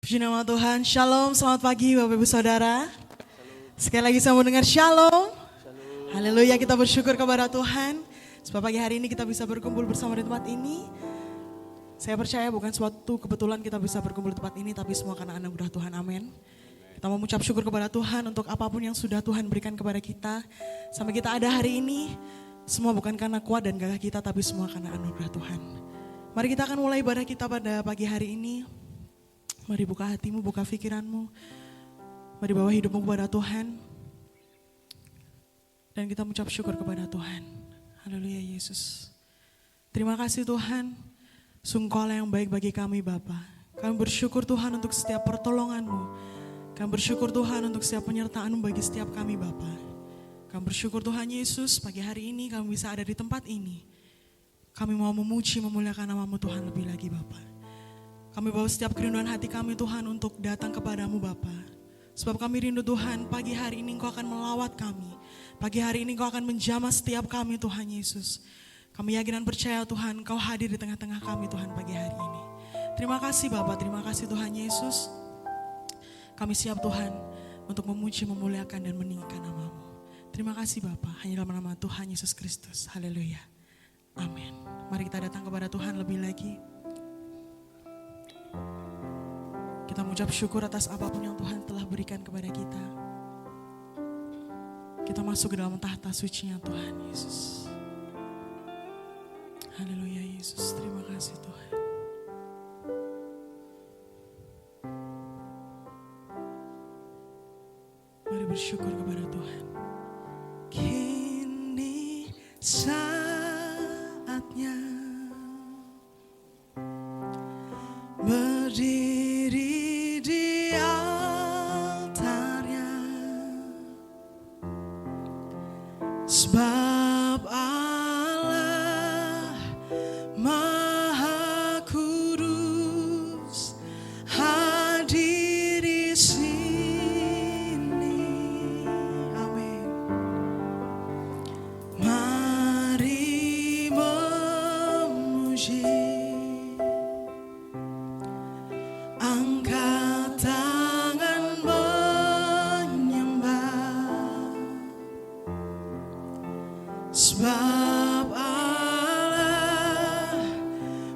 Puji nama Tuhan, Shalom, selamat pagi Bapak Ibu Saudara. Sekali lagi saya mau dengar Shalom. Haleluya, kita bersyukur kepada Tuhan. Sebab pagi hari ini kita bisa berkumpul bersama di tempat ini. Saya percaya bukan suatu kebetulan kita bisa berkumpul di tempat ini, tapi semua karena anugerah Tuhan, amin. Kita mau mengucap syukur kepada Tuhan untuk apapun yang sudah Tuhan berikan kepada kita. Sampai kita ada hari ini, semua bukan karena kuat dan gagah kita, tapi semua karena anugerah Tuhan. Mari kita akan mulai ibadah kita pada pagi hari ini. Mari buka hatimu, buka pikiranmu. Mari bawa hidupmu kepada Tuhan. Dan kita mengucap syukur kepada Tuhan. Haleluya Yesus. Terima kasih Tuhan. Sungguh Kaulah yang baik bagi kami Bapa. Kami bersyukur Tuhan untuk setiap pertolongan-Mu. Kami bersyukur Tuhan untuk setiap penyertaan-Mu bagi setiap kami Bapa. Kami bersyukur Tuhan Yesus, pagi hari ini kami bisa ada di tempat ini. Kami mau memuji, memuliakan nama-Mu Tuhan lebih lagi Bapa. Kami bawa setiap kerinduan hati kami Tuhan untuk datang kepadamu Bapa. Sebab kami rindu Tuhan, pagi hari ini Engkau akan melawat kami. Pagi hari ini Engkau akan menjamah setiap kami Tuhan Yesus. Kami yakin dan percaya Tuhan, Engkau hadir di tengah-tengah kami Tuhan pagi hari ini. Terima kasih Bapa, terima kasih Tuhan Yesus. Kami siap Tuhan untuk memuji, memuliakan dan meninggikan nama-Mu. Terima kasih Bapa, hanya dalam nama Tuhan Yesus Kristus. Haleluya. Amin. Mari kita datang kepada Tuhan lebih lagi. Kita mengucap syukur atas apapun yang Tuhan telah berikan kepada kita. Kita masuk ke dalam tahta suci-Nya Tuhan Yesus. Haleluya Yesus, terima kasih Tuhan. Mari bersyukur kepada Tuhan. Kini saatnya berdiri di altarnya, sebab Allah Maha Kudus hadir di sini. Amin. Mari memuji, angkat tangan menyembah, sebab Allah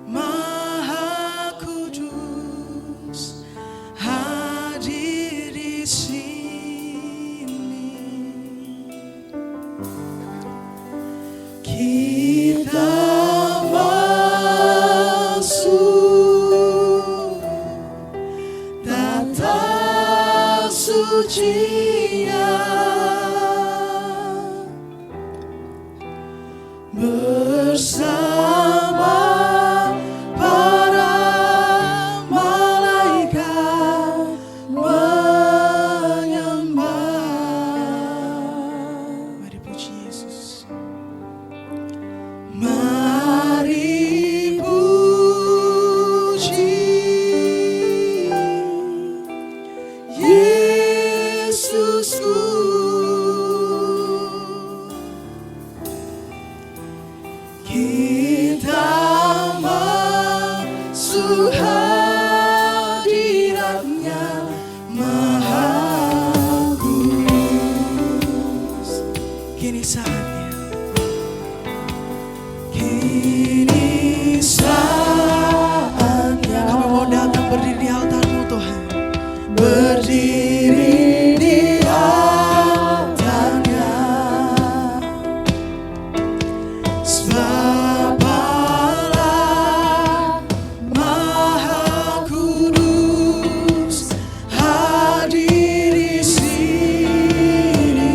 Maha Kudus hadir di sini. Kita masuk tahta suci-Nya bersama para malaikat menyembah. Mari puji Yesus. Mari puji Yesusku. Kita masuk hadirat-Nya Maha Kudus. Kini saatnya, kini saatnya kami mau datang berdiri di altar-Mu Tuhan. Berdiri di altar-Nya, sebab Allah Maha Kudus hadir di sini.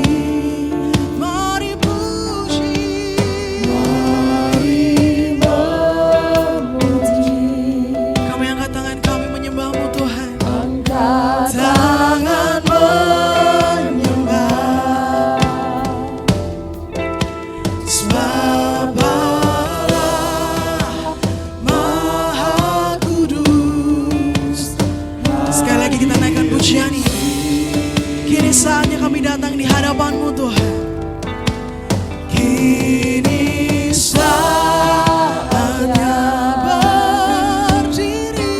Mari puji, mari memuji. Kami angkat tangan kami menyembah-Mu Tuhan. Angkat tangan menyembah, sebab Allah Maha Kudus. Sekali lagi kita naikkan pujian ini. Kini saatnya kami datang di hadapan-Mu Tuhan. Kini saatnya berdiri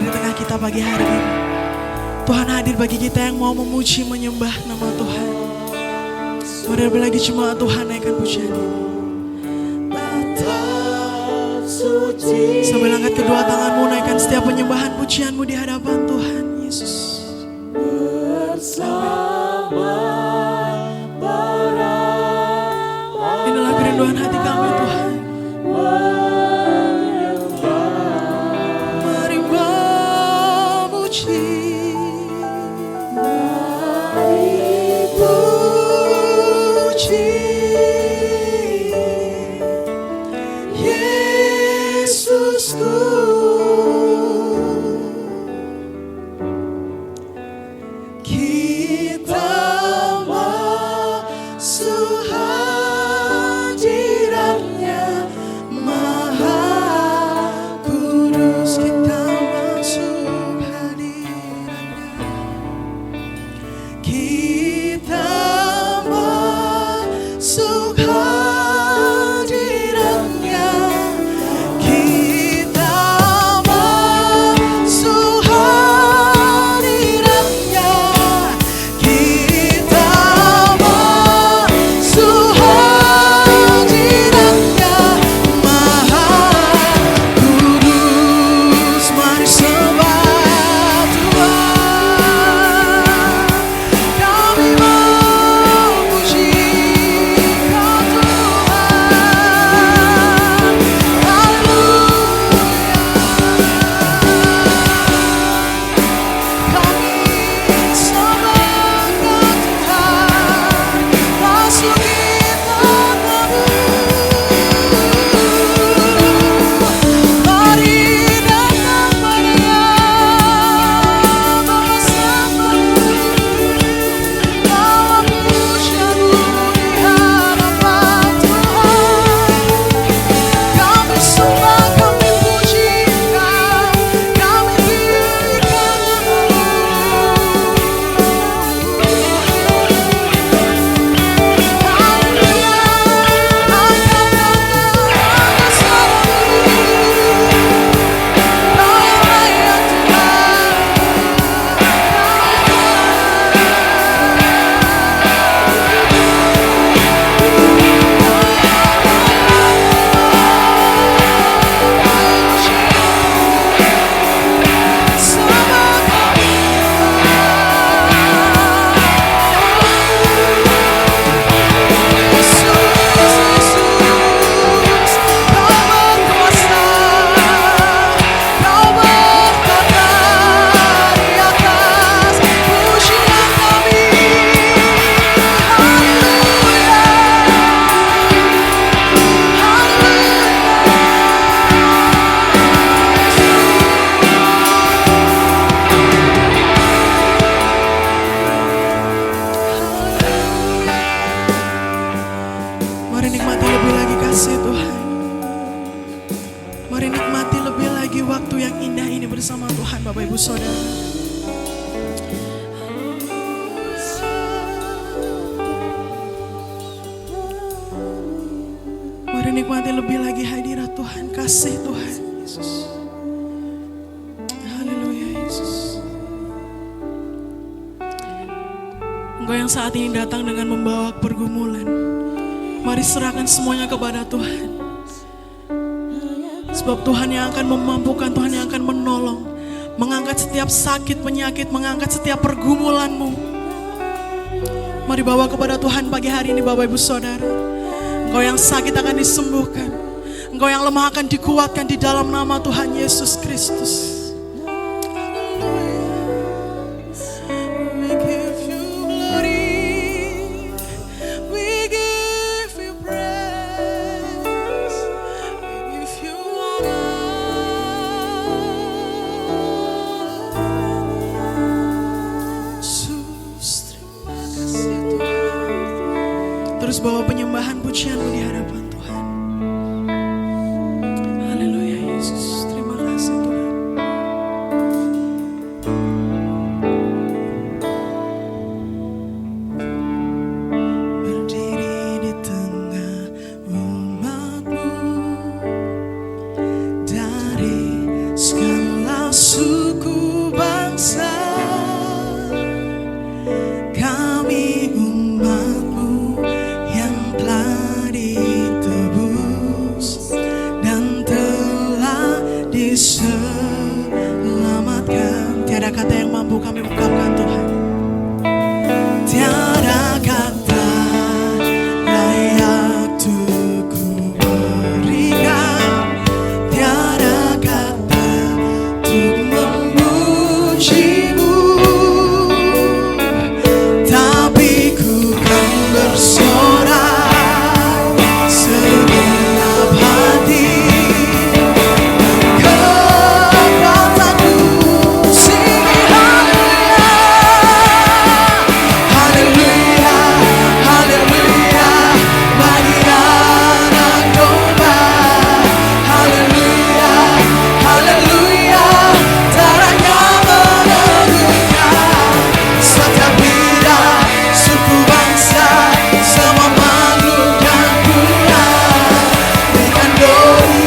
di tengah kita pagi hari ini. Tuhan hadir bagi kita yang mau memuji, menyembah nama Tuhan. Mari lebih lagi cuma Tuhan naikkan pujian ini. Sambil angkat kedua tanganmu, naikkan setiap penyembahan pujianmu di hadapan Tuhan Yesus. Inilah kerinduan hati kami Tuhan. Mari memuji, mari puji Yesusku. Kita masuk hadiratnya Maha Kudus. Kita masuk hadiratnya. Kita masuk hadiratnya. Kita masuk hadiratnya. Kita masuk hadiratnya Maha Kudus. Mari sembah Tuhan. Kami memuji Kau Tuhan. Haleluya. Kami sembah Kau Tuhan. Masuki tanah-Mu. Mari datang pada bawa sembah-Mu. Bawa pujian-Mu di hadapan Tuhan. Kami sembah, kami puji Engkau, kami tinggikan nama-Mu. Haleluya, angkat tangan bersama-Mu. Kau yang layak Mari nikmati lebih lagi kasih Tuhan. Mari nikmati lebih lagi waktu yang indah ini bersama Tuhan, Bapak Ibu Saudara. Mari nikmati lebih lagi hadirat Tuhan, kasih Tuhan Yesus. Haleluya Yesus. Engkau yang saat ini datang dengan membawa pergumulan, mari serahkan semuanya kepada Tuhan. Sebab Tuhan yang akan memampukan, Tuhan yang akan menolong, mengangkat setiap sakit, penyakit, mengangkat setiap pergumulanmu. Mari bawa kepada Tuhan pagi hari ini Bapak Ibu Saudara. Engkau yang sakit akan disembuhkan, engkau yang lemah akan dikuatkan di dalam nama Tuhan Yesus Kristus. Terus bawa penyembahan pujianmu di hadapan Tuhan. Haleluya Yesus, terima kasih Tuhan. selamatkan. Tiada kata yang mampu kami ungkapkan Tuhan. Tiada kata layak untuk ku berikan, tiada kata untuk memujimu, tapi ku kan bersorak segenap hati. Kekuatanku sini haleluya, haleluya, bagi anak domba. Haleluya, haleluya, darahnya menegurkan setiap lidah, suku bangsa, semua makhluk dan bulan. Berikan glory,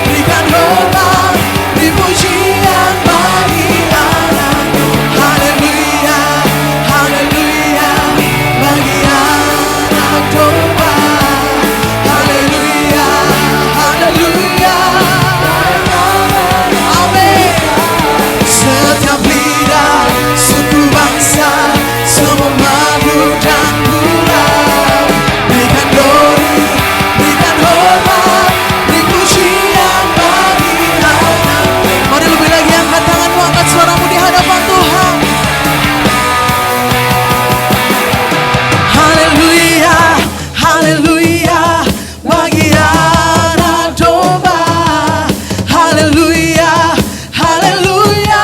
berikan hormat, beri pujian bagi anak. Haleluya, haleluya, bagi anak domba. Haleluya, haleluya, amin. Setiap lidah, suku bangsa, semua makhluk dan bulan. Berikan glory, berikan hormat, beri pujian bagi anak. Mari lebih lagi angkat tanganmu, angkat suaramu di hadapan Tuhan. Haleluya, haleluya, bagi anak domba. Haleluya, haleluya,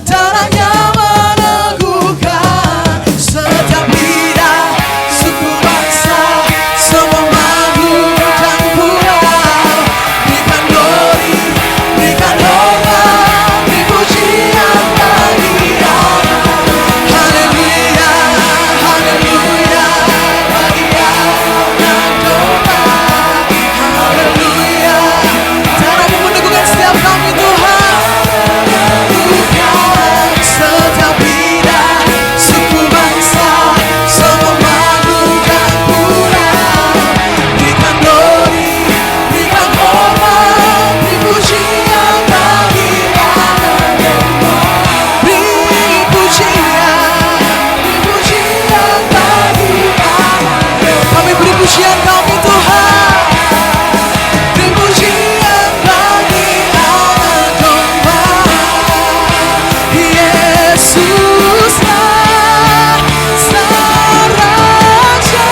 darahnya meneguhkan setiap lidah, suku bangsa, semua makhluk dan pulau. Berikan glory, berikan hormat, beri pujian bagi anak. Haleluya, haleluya, bagi anak domba. Haleluya, darahmu meneguhkan setiap kami Tuhan. Bukan setiap lidah, suku bangsa, semua makhluk dan pulau. Berikan glory, berikan hormat, beri pujian bagi anak domba. Beri pujian bagi anak. Kami beri pujian kami Tuhan. Beri pujian bagi anak domba. Yesuslah Sang Raja.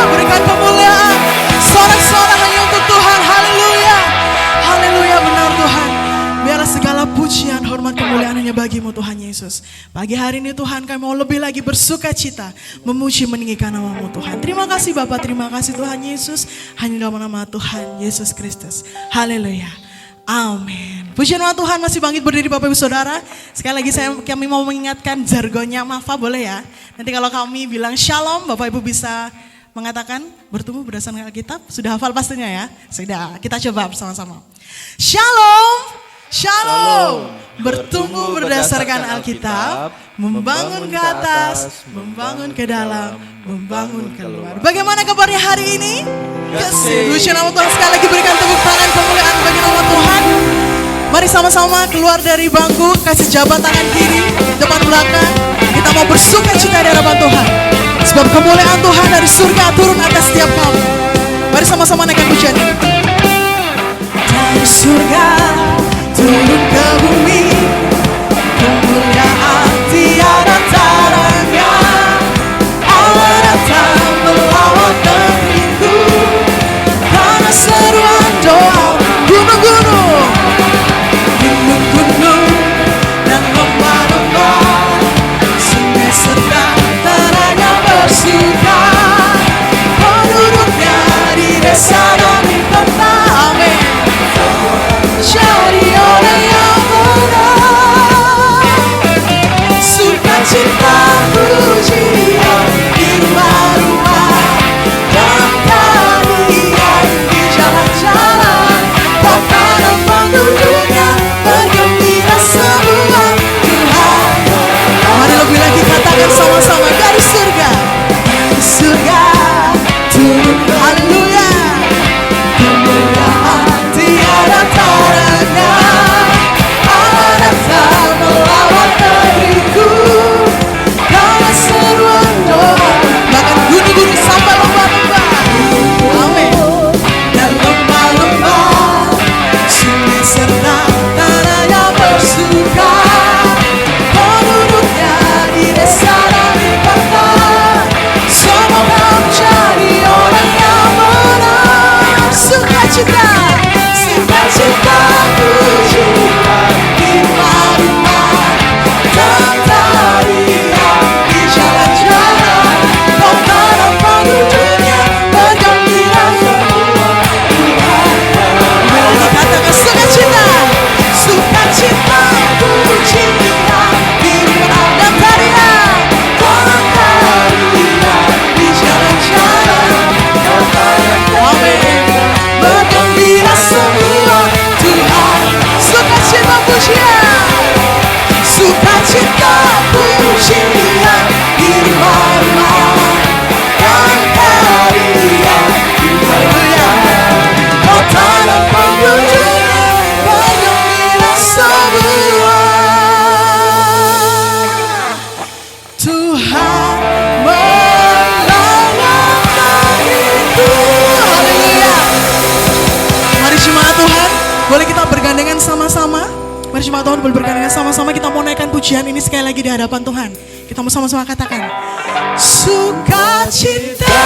Berikan kemuliaan, sorak-sorak hanya untuk Tuhan. Haleluya, haleluya, benar Tuhan. Biarlah segala pujian, hormat, kemuliaan hanya bagimu Tuhan Yesus. Pagi hari ini Tuhan kami mau lebih lagi bersuka cita, memuji meninggikan namamu Tuhan. Terima kasih Bapa, terima kasih Tuhan Yesus. Hanya dalam nama Tuhan Yesus Kristus. Haleluya, amin. Pujian nama Tuhan masih bangkit berdiri Bapak Ibu Saudara. Sekali lagi kami mau mengingatkan jargonnya Mafa, boleh ya? Nanti kalau kami bilang shalom, Bapak Ibu bisa mengatakan bertumbuh berdasarkan Alkitab. Sudah hafal pastinya ya? Sudah, kita coba bersama-sama. Shalom, shalom, bertumbuh berdasarkan Alkitab, membangun ke atas, membangun ke dalam, membangun keluar. Bagaimana kabarnya hari ini? Kasih. Puji nama Tuhan, sekali lagi berikan tepuk tangan kemuliaan bagi nama Tuhan. Mari sama-sama keluar dari bangku, kasih jabat tangan kiri, depan belakang. Kita mau bersuka cita di hadapan Tuhan. Sebab kemuliaan Tuhan dari surga turun atas setiap kamu. Mari sama-sama naikkan pujian ini. Dari surga turun ke bumi, kemuliaan tiada taranya. Allah datang melawat negeriku, karena seruan doa gunung-gunung, gunung-gunung dan lembah-lembah, sungai serta tanahnya bersuka, penduduknya di desa dan di kota. Amin. Jadi oleh yang benar. Tuhan boleh berkenan dengan sama-sama kita mau naikkan pujian ini sekali lagi di hadapan Tuhan. Kita mau sama-sama katakan, sukacita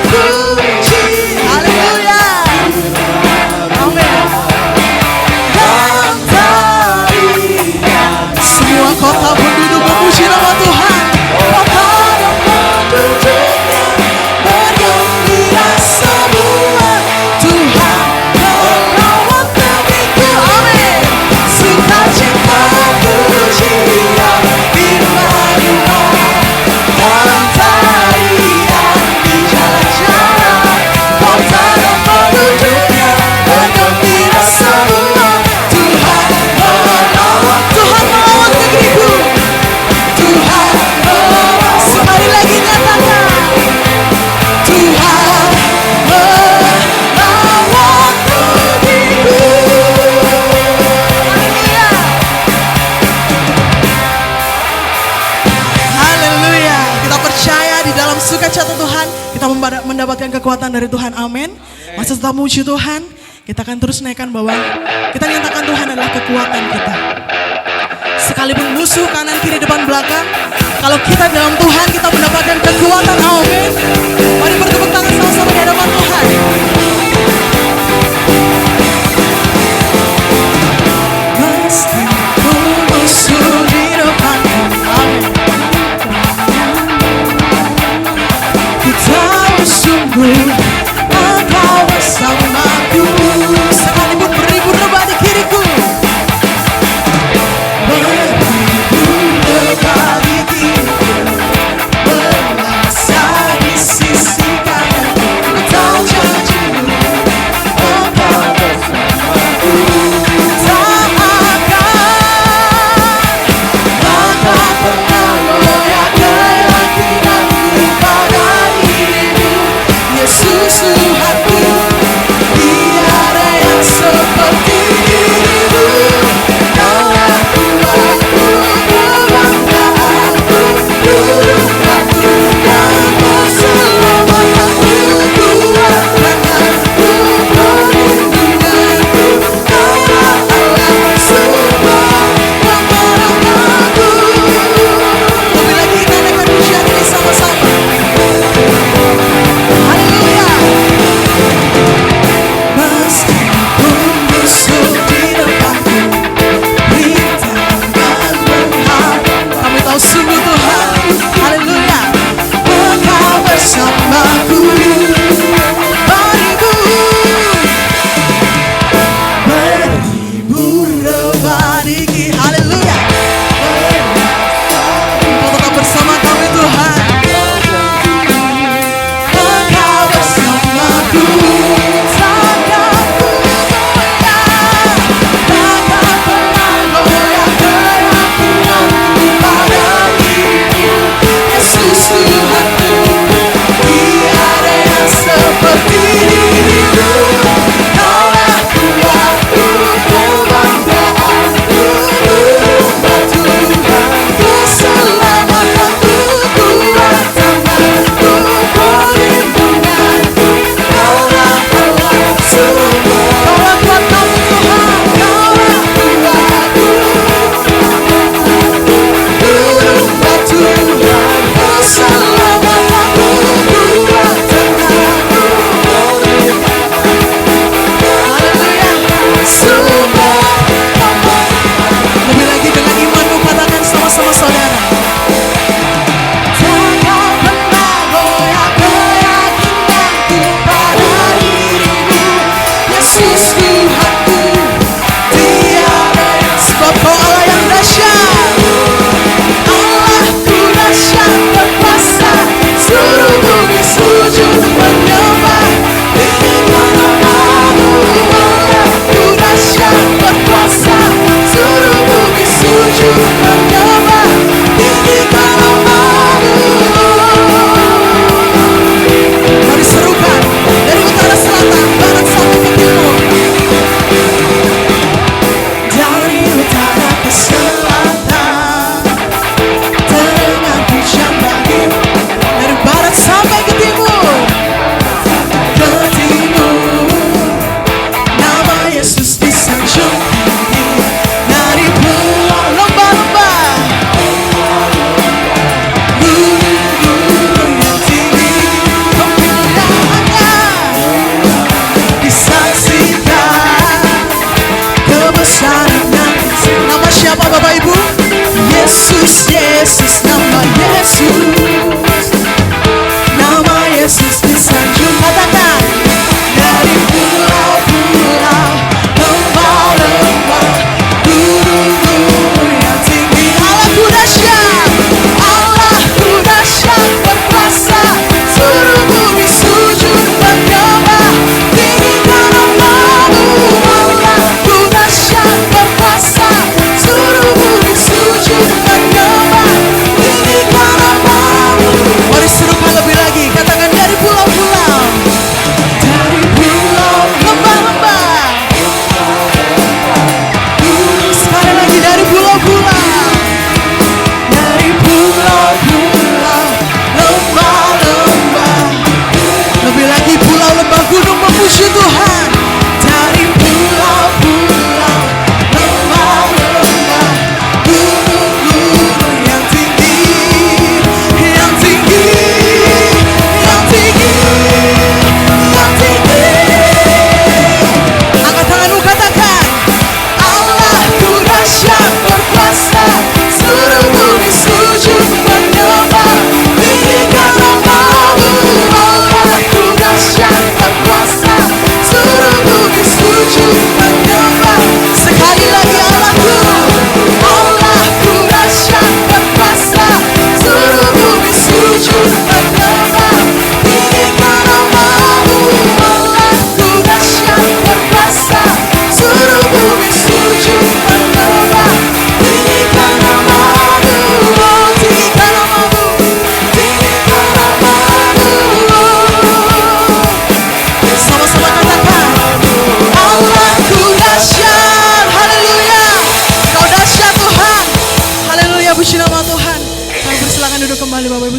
puji, haleluya, amin. Dan tarian semua kota penduduk memuji nama Tuhan. Kota dan penduduknya bergembira semua. Tuhan merawat negeriku, amin. Sukacita pujian firman-Nya dan tarian di jalan-jalan. Kota dan penduduknya bergembira semua. Tuhan merawat negeriku. Tuhan merawat, sekali lagi nyatakan, Tuhan merawat negeriku. Haleluya. Kita percaya di dalam sukacita Tuhan kita mendapatkan kekuatan dari Tuhan, amin. Masa tetap memuji Tuhan, kita akan terus naikkan bahwa kita nyatakan Tuhan adalah kekuatan kita. Sekalipun musuh kanan kiri depan belakang, kalau kita dalam Tuhan kita mendapatkan kekuatan, amin. Mari bertepuk tangan sama-sama di hadapan Tuhan. Meskipun musuh di depanku, amin. Ku tahu sungguh Engkau bersamaku. Sekalipun beribu rebah di kiriku, beribu rebah di kiriku, bermasa di sisi kananku. Kau janji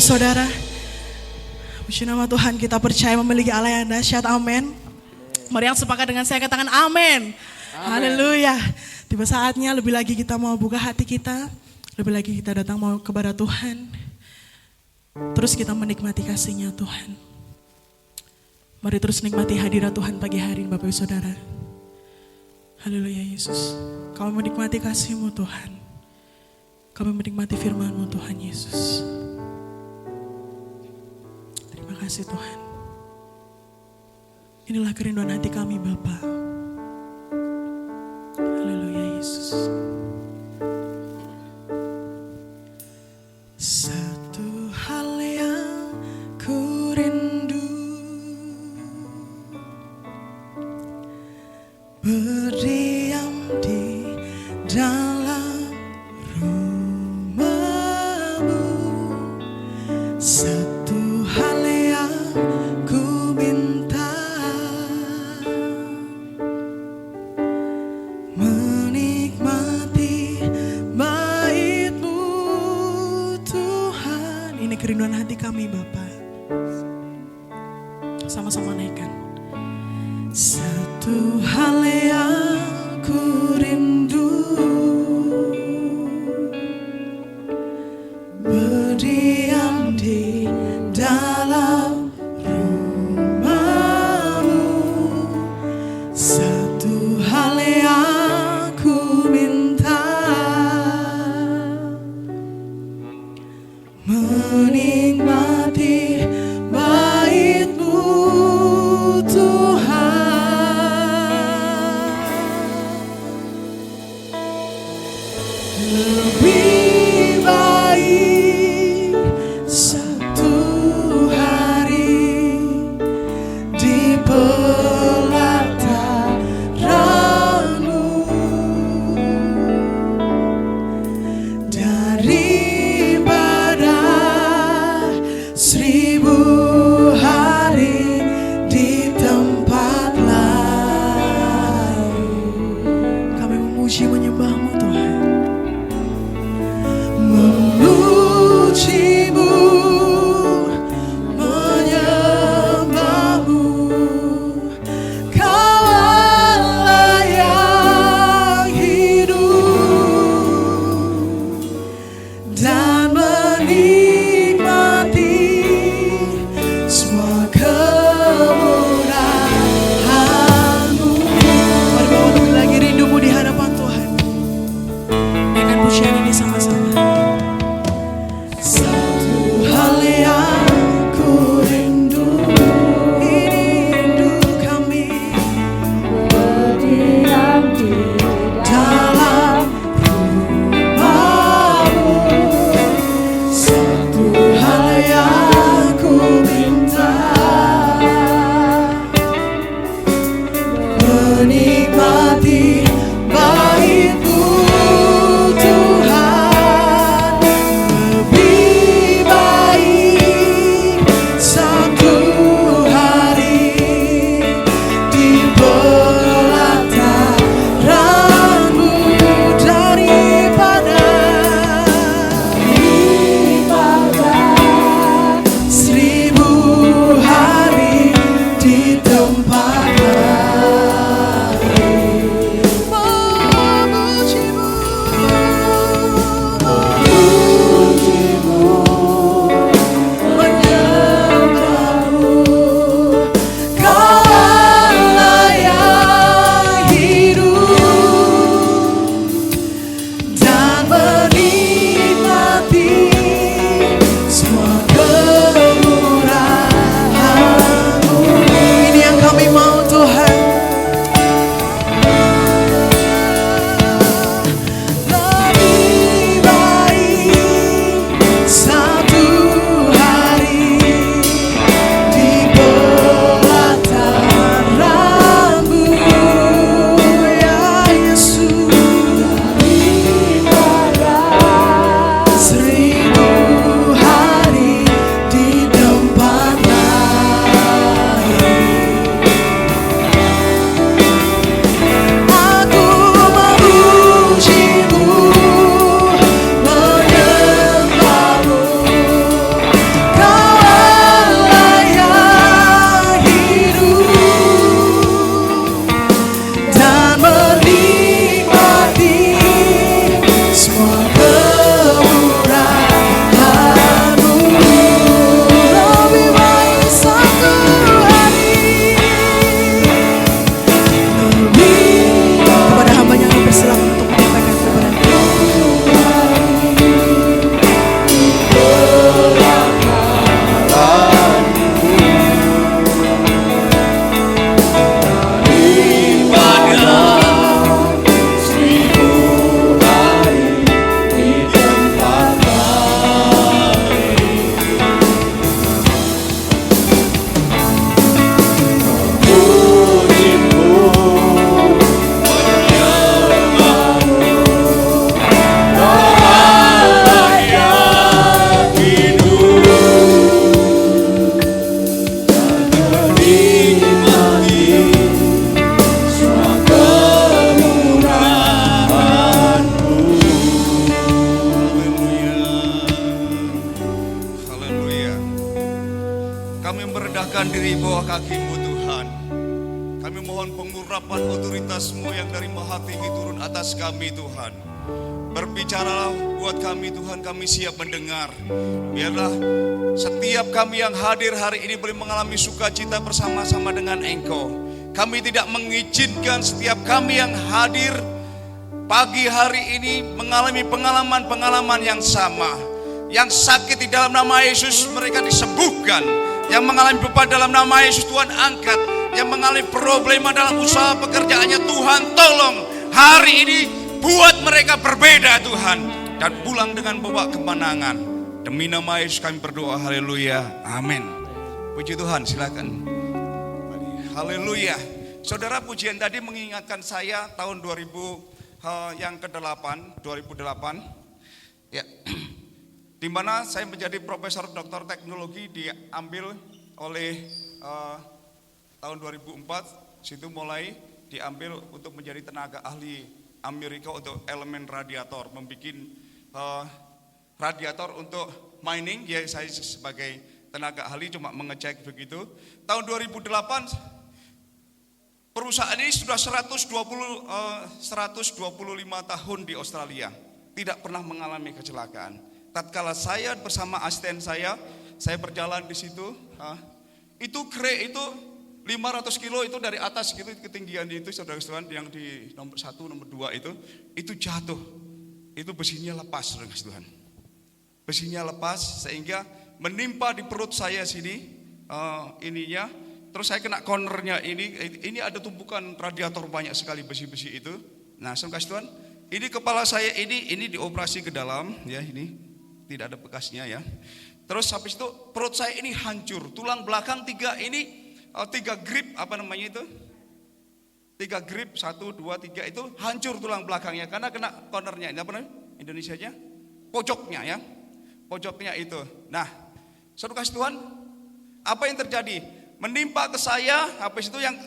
Saudara. Puji nama Tuhan, kita percaya memiliki Allah yang dahsyat, amin. Mari yang sepakat dengan saya katakan amin. Haleluya. Tiba saatnya lebih lagi kita mau buka hati kita, lebih lagi kita datang mau kepada Tuhan. Terus kita menikmati kasih-Nya Tuhan. Mari terus nikmati hadirat Tuhan pagi hari ini Bapak Ibu Saudara. Haleluya Yesus. Kami menikmati kasih-Mu Tuhan. Kami menikmati firman-Mu Tuhan Yesus. Terima kasih Tuhan. Inilah kerinduan hati kami Bapa. Haleluya Yesus. Satu hal yang ku rindu, berdiam di dalam rumah-Mu. Satu hal yang ku minta, menikmati bait-Mu Tuhan. Ini kerinduan hati kami Bapa. Sama-sama naikkan. Satu hal yang ku rindu, berdiam di dalam rumah-Mu. Satu hal yang ku minta, menikmati bait-Mu Tuhan. Lebih baik satu hari di pelataran-Mu daripada 1000 hari di tempat lain. Kami memuji menyembah-Mu Tuhan. Memuji-Mu, menyembah-Mu, Kau Allah yang hidup, dan menikmati semua kemurahan-Mu. Mari bawa lebih lagi rindu-Mu di hadapan Tuhan. Naikkan pujian ini sama-sama. Satu hal yang ku rindu, ini rindu kami, berdiam di dalam rumah-Mu. Satu hal yang ku minta, menikmati bait-Mu Tuhan. Lebih baik satu hari di pelataran-Mu daripada 1000 hari di tempat lain. di bawah kaki-Mu Tuhan. Kami mohon pengurapan otoritas-Mu yang dari Maha Tinggi turun atas kami Tuhan. Berbicaralah buat kami Tuhan, kami siap mendengar. Biarlah setiap kami yang hadir hari ini boleh mengalami sukacita bersama-sama dengan Engkau. Kami tidak mengizinkan setiap kami yang hadir pagi hari ini mengalami pengalaman-pengalaman yang sama. Yang sakit di dalam nama Yesus mereka disembuhkan. Yang mengalami beban dalam nama Yesus Tuhan angkat. Yang mengalami problema dalam usaha pekerjaannya Tuhan tolong. Hari ini buat mereka berbeda Tuhan. Dan pulang dengan bawa kemenangan. Demi nama Yesus kami berdoa, haleluya, amin. Puji Tuhan, silakan. Haleluya. Saudara, pujian tadi mengingatkan saya tahun 2000 yang ke-8, 2008. Ya. Di mana saya menjadi profesor doktor teknologi diambil oleh tahun 2004, situ mulai diambil untuk menjadi tenaga ahli Amerika untuk elemen radiator, membuat radiator untuk mining. Ya, saya sebagai tenaga ahli cuma mengecek begitu. Tahun 2008 perusahaan ini sudah 125 tahun di Australia, tidak pernah mengalami kecelakaan. Tatkala saya bersama asisten saya berjalan di situ, itu crane itu 500 kilo itu dari atas gitu, ketinggian itu saudara-saudara yang di nomor 1, nomor 2 itu jatuh. Itu besinya lepas saudara-saudara. Besinya lepas sehingga menimpa di perut saya sini ininya. Terus saya kena cornernya ini ada tumpukan radiator banyak sekali besi-besi itu. Nah, saudara-saudara, ini kepala saya ini dioperasi ke dalam ya, ini tidak ada bekasnya ya. Terus habis itu perut saya ini hancur, tulang belakang 3 grip apa namanya itu? 3 grip 1 2 3 itu hancur tulang belakangnya karena kena cornernya. Ini apa namanya? Indonesianya? Pojoknya ya. Pojoknya itu. Nah, saudara kasih Tuhan, apa yang terjadi? Menimpa ke saya, habis itu yang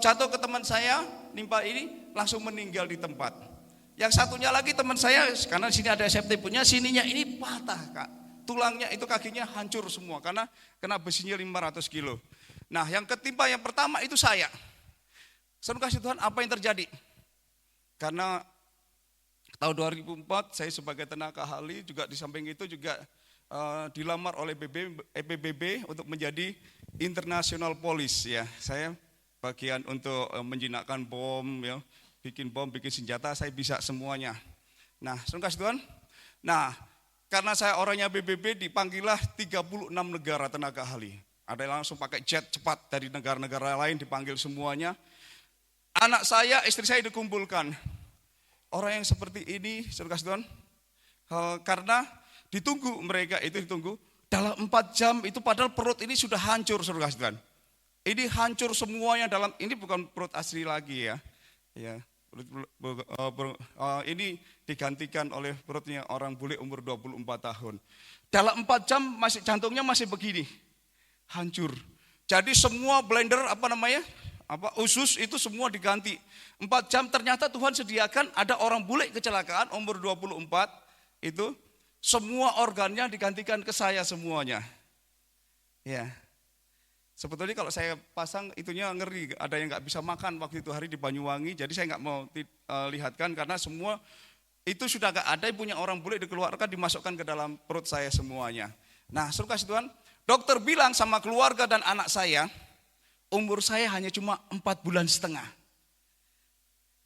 jatuh ke teman saya, nimpa ini langsung meninggal di tempat. Yang satunya lagi teman saya, karena di sini ada safety punya, sininya ini patah Kak. Tulangnya itu kakinya hancur semua karena kena besinya 500 kilo. Nah, yang ketimpa yang pertama itu saya. Saudara kasih Tuhan, apa yang terjadi? Karena tahun 2004 saya sebagai tenaga ahli juga di samping itu juga dilamar oleh PBB untuk menjadi international police ya. Saya bagian untuk menjinakkan bom ya, bikin bom, bikin senjata, saya bisa semuanya. Nah, saudara kasih Tuhan. Nah, karena saya orangnya PBB dipanggillah 36 negara tenaga ahli. Ada yang langsung pakai jet cepat dari negara-negara lain dipanggil semuanya. Anak saya, istri saya dikumpulkan. Orang yang seperti ini, saudara kasih Tuhan, karena mereka ditunggu dalam 4 jam itu padahal perut ini sudah hancur, saudara kasih Tuhan. Ini hancur semuanya ini bukan perut asli lagi ya. Ya, ini digantikan oleh perutnya orang bule umur 24 tahun. Dalam 4 jam jantungnya masih begini. Hancur. Jadi semua blender usus itu semua diganti. 4 jam ternyata Tuhan sediakan ada orang bule kecelakaan umur 24 itu semua organnya digantikan ke saya semuanya. Ya. Sebetulnya kalau saya pasang itunya ngeri, ada yang nggak bisa makan waktu itu hari di Banyuwangi, jadi saya nggak mau lihatkan karena semua itu sudah nggak ada, punya orang bule dikeluarkan dimasukkan ke dalam perut saya semuanya. Nah, saudara kasih Tuhan, dokter bilang sama keluarga dan anak saya, umur saya hanya cuma 4 bulan setengah.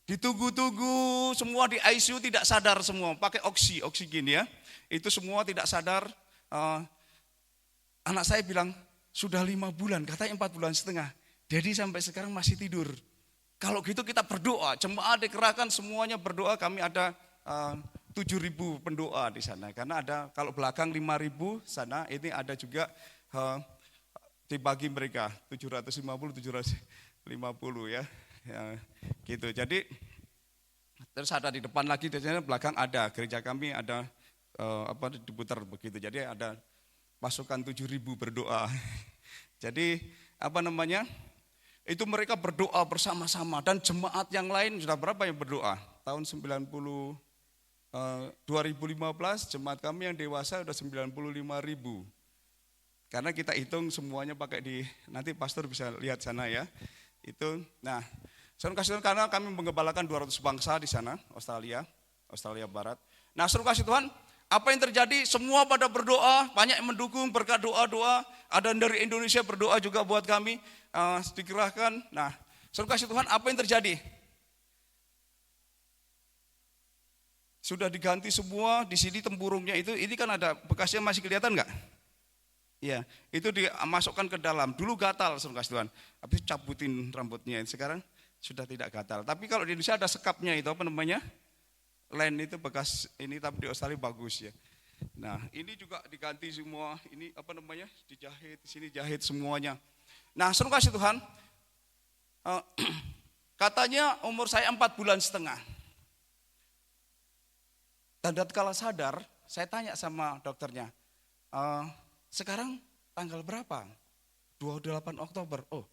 Ditunggu-tunggu, semua di ICU tidak sadar semua, pakai oksigen ya. Itu semua tidak sadar. Anak saya bilang, sudah 5 bulan, katanya 4 bulan setengah. Jadi sampai sekarang masih tidur. Kalau gitu kita berdoa, jemaat dikerahkan semuanya berdoa, kami ada 7.000 pendoa di sana. Karena ada, kalau belakang 5.000 sana, ini ada juga dibagi mereka 750 ya, gitu. Jadi terus ada di depan lagi, di sana belakang ada gereja kami ada diputar begitu. Jadi ada pasukan 7.000 berdoa. Jadi itu mereka berdoa bersama-sama dan jemaat yang lain sudah berapa yang berdoa? Tahun 2015 jemaat kami yang dewasa sudah 95.000. Karena kita hitung semuanya pakai nanti pastor bisa lihat sana ya. Itu, nah, saudara kasih Tuhan, karena kami menggembalakan 200 bangsa di sana, Australia Barat. Nah, saudara kasih Tuhan, apa yang terjadi? Semua pada berdoa, banyak yang mendukung berkat doa-doa. Ada dari Indonesia berdoa juga buat kami, dikerahkan. Nah, saudara kasih Tuhan, apa yang terjadi? Sudah diganti semua, di sini tempurungnya itu, ini kan ada bekasnya masih kelihatan enggak? Ya, itu dimasukkan ke dalam. Dulu gatal, saudara kasih Tuhan. Habis cabutin rambutnya. Sekarang sudah tidak gatal. Tapi kalau di Indonesia ada sekapnya itu, apa namanya? Len itu bekas ini, tapi di Australia bagus ya. Nah, ini juga diganti semua. Ini apa namanya? Dijahit, di sini jahit semuanya. Nah, saudara kasih Tuhan, katanya umur saya 4,5 bulan. Dan tatkala sadar, saya tanya sama dokternya, sekarang tanggal berapa? 28 Oktober. Oh,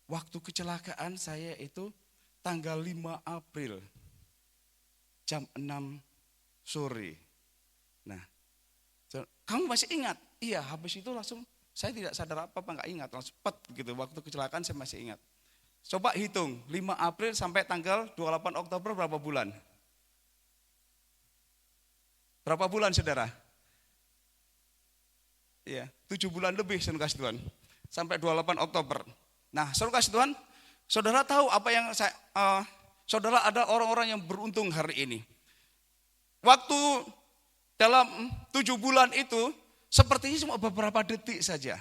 waktu kecelakaan saya itu tanggal 5 April, jam 6 sore. Nah, kamu masih ingat? Iya, habis itu langsung, saya tidak sadar apa-apa, enggak ingat. Langsung pet gitu, waktu kecelakaan saya masih ingat. Coba hitung, 5 April sampai tanggal 28 Oktober berapa bulan? Berapa bulan saudara? Iya, 7 bulan lebih saudara kasih Tuhan. Sampai 28 Oktober. Nah, saudara kasih Tuhan, saudara tahu apa yang saudara ada orang-orang yang beruntung hari ini. Waktu dalam 7 bulan itu, sepertinya cuma beberapa detik saja.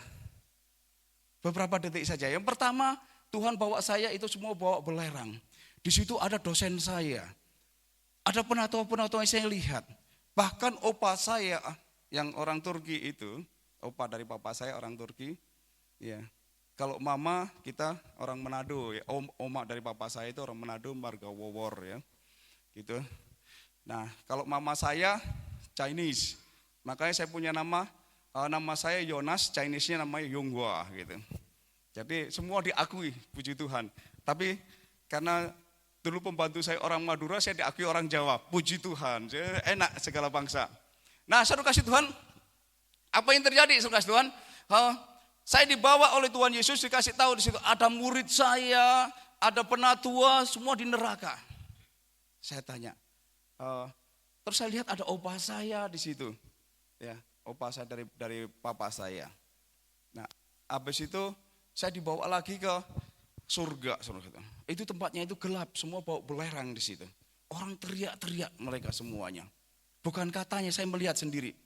Beberapa detik saja. Yang pertama, Tuhan bawa saya itu semua bawa belerang. Di situ ada dosen saya. Ada penatua-penatua yang saya lihat. Bahkan opa saya yang orang Turki itu, opa dari papa saya orang Turki, ya. Kalau mama kita orang Manado, ya. Oma dari papa saya itu orang Manado, marga Wowor ya, gitu. Nah, kalau mama saya Chinese, makanya saya punya nama saya Yonas, Chinese-nya namanya Yonghua gitu. Jadi semua diakui, puji Tuhan. Tapi karena dulu pembantu saya orang Madura, saya diakui orang Jawa. Puji Tuhan, enak segala bangsa. Nah, saudara kasih Tuhan, apa yang terjadi saudara kasih Tuhan? Saya dibawa oleh Tuhan Yesus, dikasih tahu di situ ada murid saya, ada penatua, semua di neraka. Saya tanya, terus saya lihat ada opa saya di situ, ya, opa saya dari papa saya. Nah, habis itu saya dibawa lagi ke surga, saudara. Itu tempatnya itu gelap, semua bawa belerang di situ. Orang teriak-teriak mereka semuanya. Bukan katanya, saya melihat sendiri.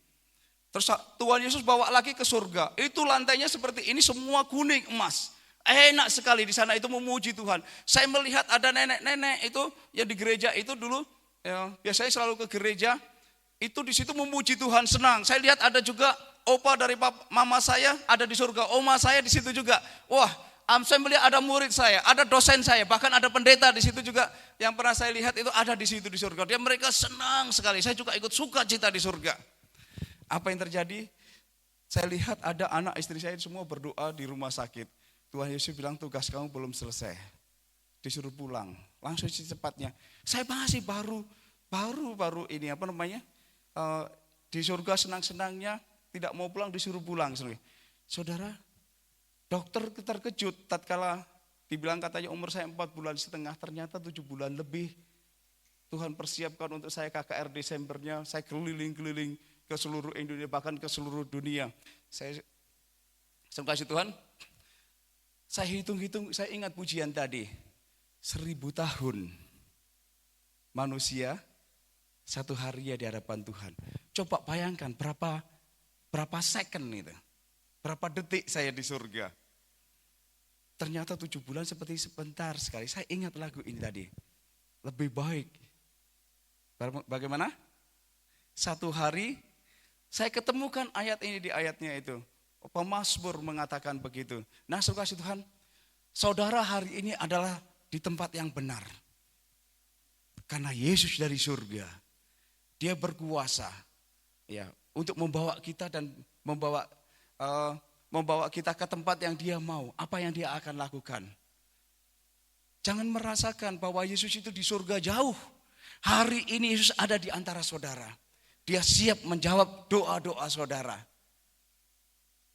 Terus Tuhan Yesus bawa lagi ke surga. Itu lantainya seperti ini, semua kuning emas. Enak sekali di sana itu memuji Tuhan. Saya melihat ada nenek-nenek itu yang di gereja itu dulu, ya, biasanya selalu ke gereja. Itu di situ memuji Tuhan, senang. Saya lihat ada juga opa dari mama saya ada di surga, oma saya di situ juga. Wah, saya melihat ada murid saya, ada dosen saya, bahkan ada pendeta di situ juga yang pernah saya lihat itu ada di situ di surga. Dia mereka senang sekali. Saya juga ikut sukacita di surga. Apa yang terjadi? Saya lihat ada anak istri saya semua berdoa di rumah sakit. Tuhan Yesus bilang tugas kamu belum selesai, disuruh pulang. Langsung secepatnya. Saya masih baru ini apa namanya di surga senang-senangnya tidak mau pulang disuruh pulang. Saudara. Dokter terkejut tatkala dibilang katanya umur saya 4,5 bulan, ternyata 7 bulan lebih. Tuhan persiapkan untuk saya KKR Desembernya, saya keliling-keliling ke seluruh Indonesia, bahkan ke seluruh dunia. Saya kasih Tuhan, saya hitung-hitung, saya ingat pujian tadi, 1000 tahun manusia, 1 hari ya di hadapan Tuhan. Coba bayangkan berapa second itu, berapa detik saya di surga. Ternyata 7 bulan seperti sebentar sekali. Saya ingat lagu ini tadi. Lebih baik. Bagaimana? 1 hari, saya ketemukan ayat ini di ayatnya itu. Pemazmur mengatakan begitu. Nah, saudara kasih Tuhan, saudara hari ini adalah di tempat yang benar. Karena Yesus dari surga, dia berkuasa ya untuk membawa kita dan membawa kita ke tempat yang dia mau, apa yang dia akan lakukan. Jangan merasakan bahwa Yesus itu di surga jauh. Hari ini Yesus ada di antara saudara. Dia siap menjawab doa-doa saudara.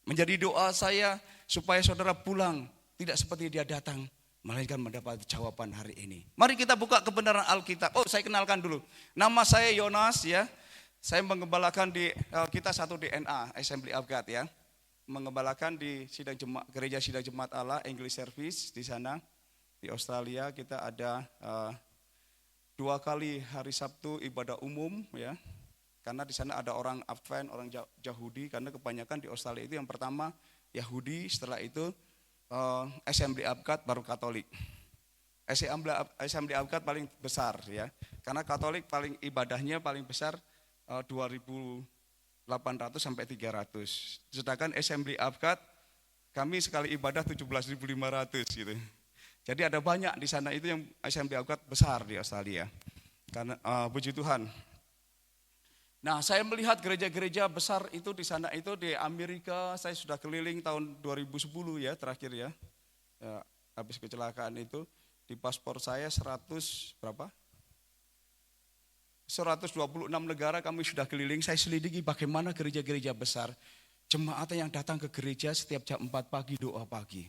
Menjadi doa saya supaya saudara pulang tidak seperti dia datang, melainkan mendapat jawaban hari ini. Mari kita buka kebenaran Alkitab. Oh, saya kenalkan dulu. Nama saya Yonas ya. Saya mengembalakan di kita satu DNA Assembly of God ya. Mengembalakan di gereja sidang jemaat Allah English Service di sana di Australia. Kita ada 2 kali hari Sabtu ibadah umum ya. Karena di sana ada orang Advent, orang Yahudi, karena kebanyakan di Australia itu yang pertama Yahudi, setelah itu Assembly of God baru Katolik. Assembly of God paling besar ya, karena Katolik paling ibadahnya paling besar 2.800 sampai 300. Sedangkan Assembly of God kami sekali ibadah 17.500 gitu. Jadi ada banyak di sana itu yang Assembly of God besar di Australia. Karena puji Tuhan. Nah, saya melihat gereja-gereja besar itu di sana itu di Amerika, saya sudah keliling tahun 2010 ya terakhir ya. Habis kecelakaan itu di paspor saya 126 negara kami sudah keliling. Saya selidiki bagaimana gereja-gereja besar, jemaat yang datang ke gereja setiap jam 4 pagi doa pagi.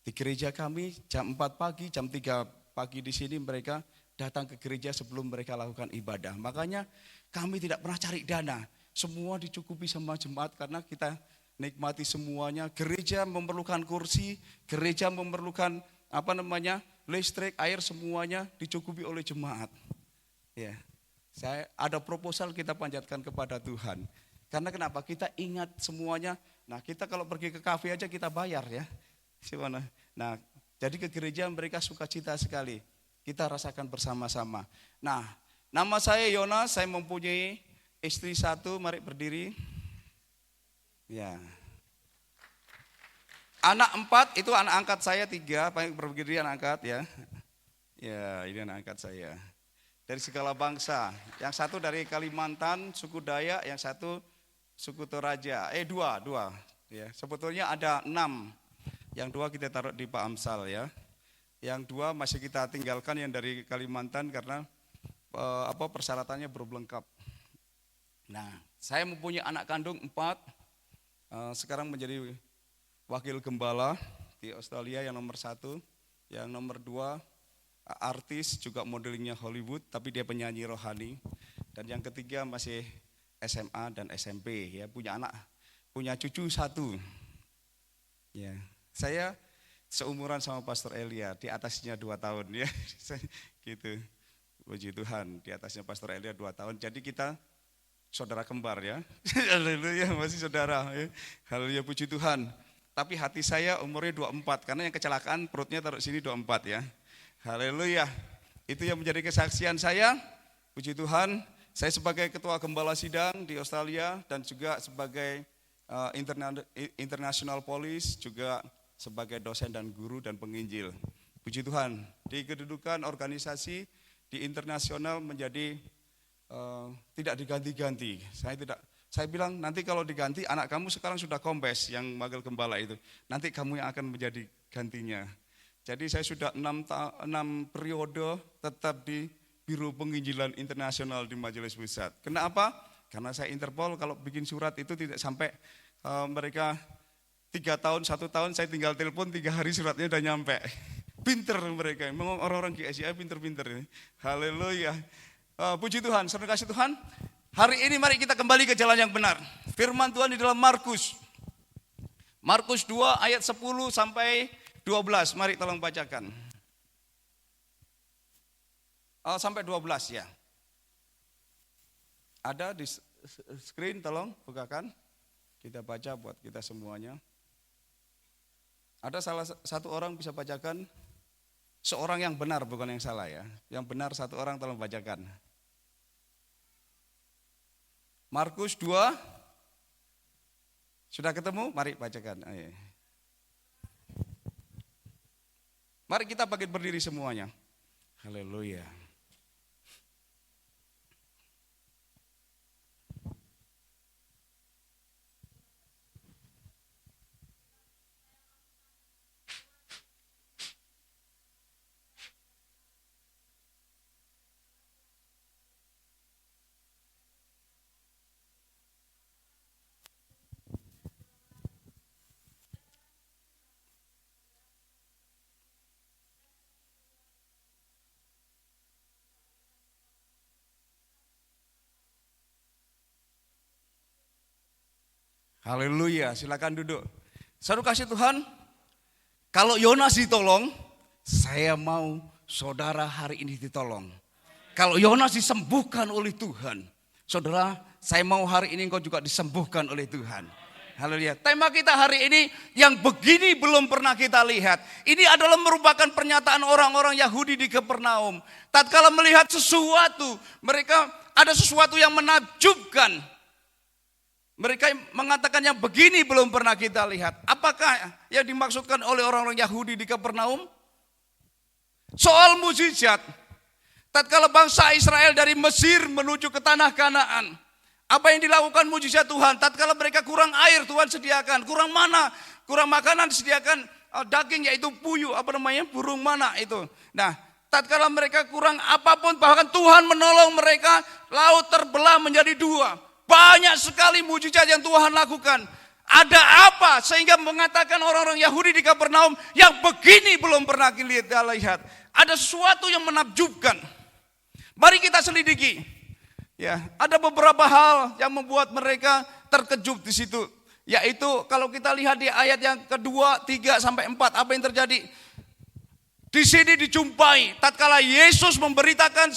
Di gereja kami jam 4 pagi, jam 3 pagi di sini mereka datang ke gereja sebelum mereka lakukan ibadah. Makanya kami tidak pernah cari dana, semua dicukupi sama jemaat karena kita nikmati semuanya. Gereja memerlukan kursi, gereja memerlukan listrik, air, semuanya dicukupi oleh jemaat. Ya, saya ada proposal kita panjatkan kepada Tuhan. Karena kenapa? Kita ingat semuanya. Nah, kita kalau pergi ke kafe aja kita bayar ya. Nah, jadi ke gereja mereka sukacita sekali. Kita rasakan bersama-sama. Nah, nama saya Yonas, saya mempunyai istri 1, mari berdiri. Ya. Anak 4, itu anak angkat saya 3, paling berdiri anak angkat ya. Ya, ini anak angkat saya. Dari segala bangsa. Yang 1 dari Kalimantan, suku Dayak, yang 1 suku Toraja. 2. Ya, sebetulnya ada 6. Yang 2 kita taruh di Pak Amsal ya. Yang 2 masih kita tinggalkan yang dari Kalimantan karena persyaratannya belum lengkap. Nah, saya mempunyai anak kandung 4, sekarang menjadi wakil gembala di Australia yang nomor 1, yang nomor 2 artis juga modelingnya Hollywood, tapi dia penyanyi rohani, dan yang ketiga masih SMA dan SMP ya, punya cucu 1. Ya, saya seumuran sama Pastor Elia, di atasnya 2 tahun ya, gitu. Puji Tuhan, di atasnya Pastor Elia 2 tahun. Jadi kita saudara kembar ya. Haleluya, masih saudara ya. Haleluya, puji Tuhan. Tapi hati saya umurnya 24, karena yang kecelakaan perutnya taruh sini 24 ya. Haleluya. Itu yang menjadi kesaksian saya. Puji Tuhan, saya sebagai ketua gembala sidang di Australia dan juga sebagai international police, juga sebagai dosen dan guru dan penginjil. Puji Tuhan, di kedudukan organisasi di internasional menjadi tidak diganti-ganti. Saya bilang nanti kalau diganti anak kamu sekarang sudah kombes yang wakil gembala itu. Nanti kamu yang akan menjadi gantinya. Jadi saya sudah 6 periode tetap di Biro Penginjilan Internasional di Majelis Pusat. Kenapa? Karena saya Interpol kalau bikin surat itu tidak sampai mereka 3 tahun, 1 tahun saya tinggal telepon 3 hari suratnya udah nyampe. Pinter mereka, memang orang-orang GSI pinter-pinter ini. Haleluya. Puji Tuhan, saudara kasih Tuhan. Hari ini mari kita kembali ke jalan yang benar. Firman Tuhan di dalam Markus 2 ayat 10 sampai 12. Mari tolong bacakan. Sampai 12 ya. Ada di screen, tolong bukakan. Kita baca buat kita semuanya. Ada salah satu orang bisa bacakan, seorang yang benar bukan yang salah ya. Yang benar 1 orang tolong bacakan. Markus 2, sudah ketemu? Mari bacakan. Mari kita bangkit berdiri semuanya. Haleluya. Haleluya, silakan duduk. Saudara kasih Tuhan, kalau Yonas ditolong, saya mau saudara hari ini ditolong. Kalau Yonas disembuhkan oleh Tuhan, saudara, saya mau hari ini engkau juga disembuhkan oleh Tuhan. Haleluya. Tema kita hari ini yang begini belum pernah kita lihat. Ini adalah merupakan pernyataan orang-orang Yahudi di Kapernaum. Tatkala melihat sesuatu, mereka ada sesuatu yang menakjubkan. Mereka mengatakan yang begini belum pernah kita lihat. Apakah yang dimaksudkan oleh orang-orang Yahudi di Kapernaum? Soal mujizat. Tatkala bangsa Israel dari Mesir menuju ke tanah Kanaan. Apa yang dilakukan mujizat Tuhan? Tatkala mereka kurang air, Tuhan sediakan. Kurang mana? Kurang makanan disediakan daging, yaitu puyuh. Burung mana itu. Nah, tatkala mereka kurang apapun, bahkan Tuhan menolong mereka. Laut terbelah menjadi dua. Banyak sekali mujizat yang Tuhan lakukan. Ada apa sehingga mengatakan orang-orang Yahudi di Kapernaum yang begini belum pernah kita lihat. Ada sesuatu yang menakjubkan. Mari kita selidiki. Ya, ada beberapa hal yang membuat mereka terkejut di situ. Yaitu kalau kita lihat di ayat yang kedua, 3 sampai 4, apa yang terjadi? Di sini dijumpai tatkala Yesus memberitakan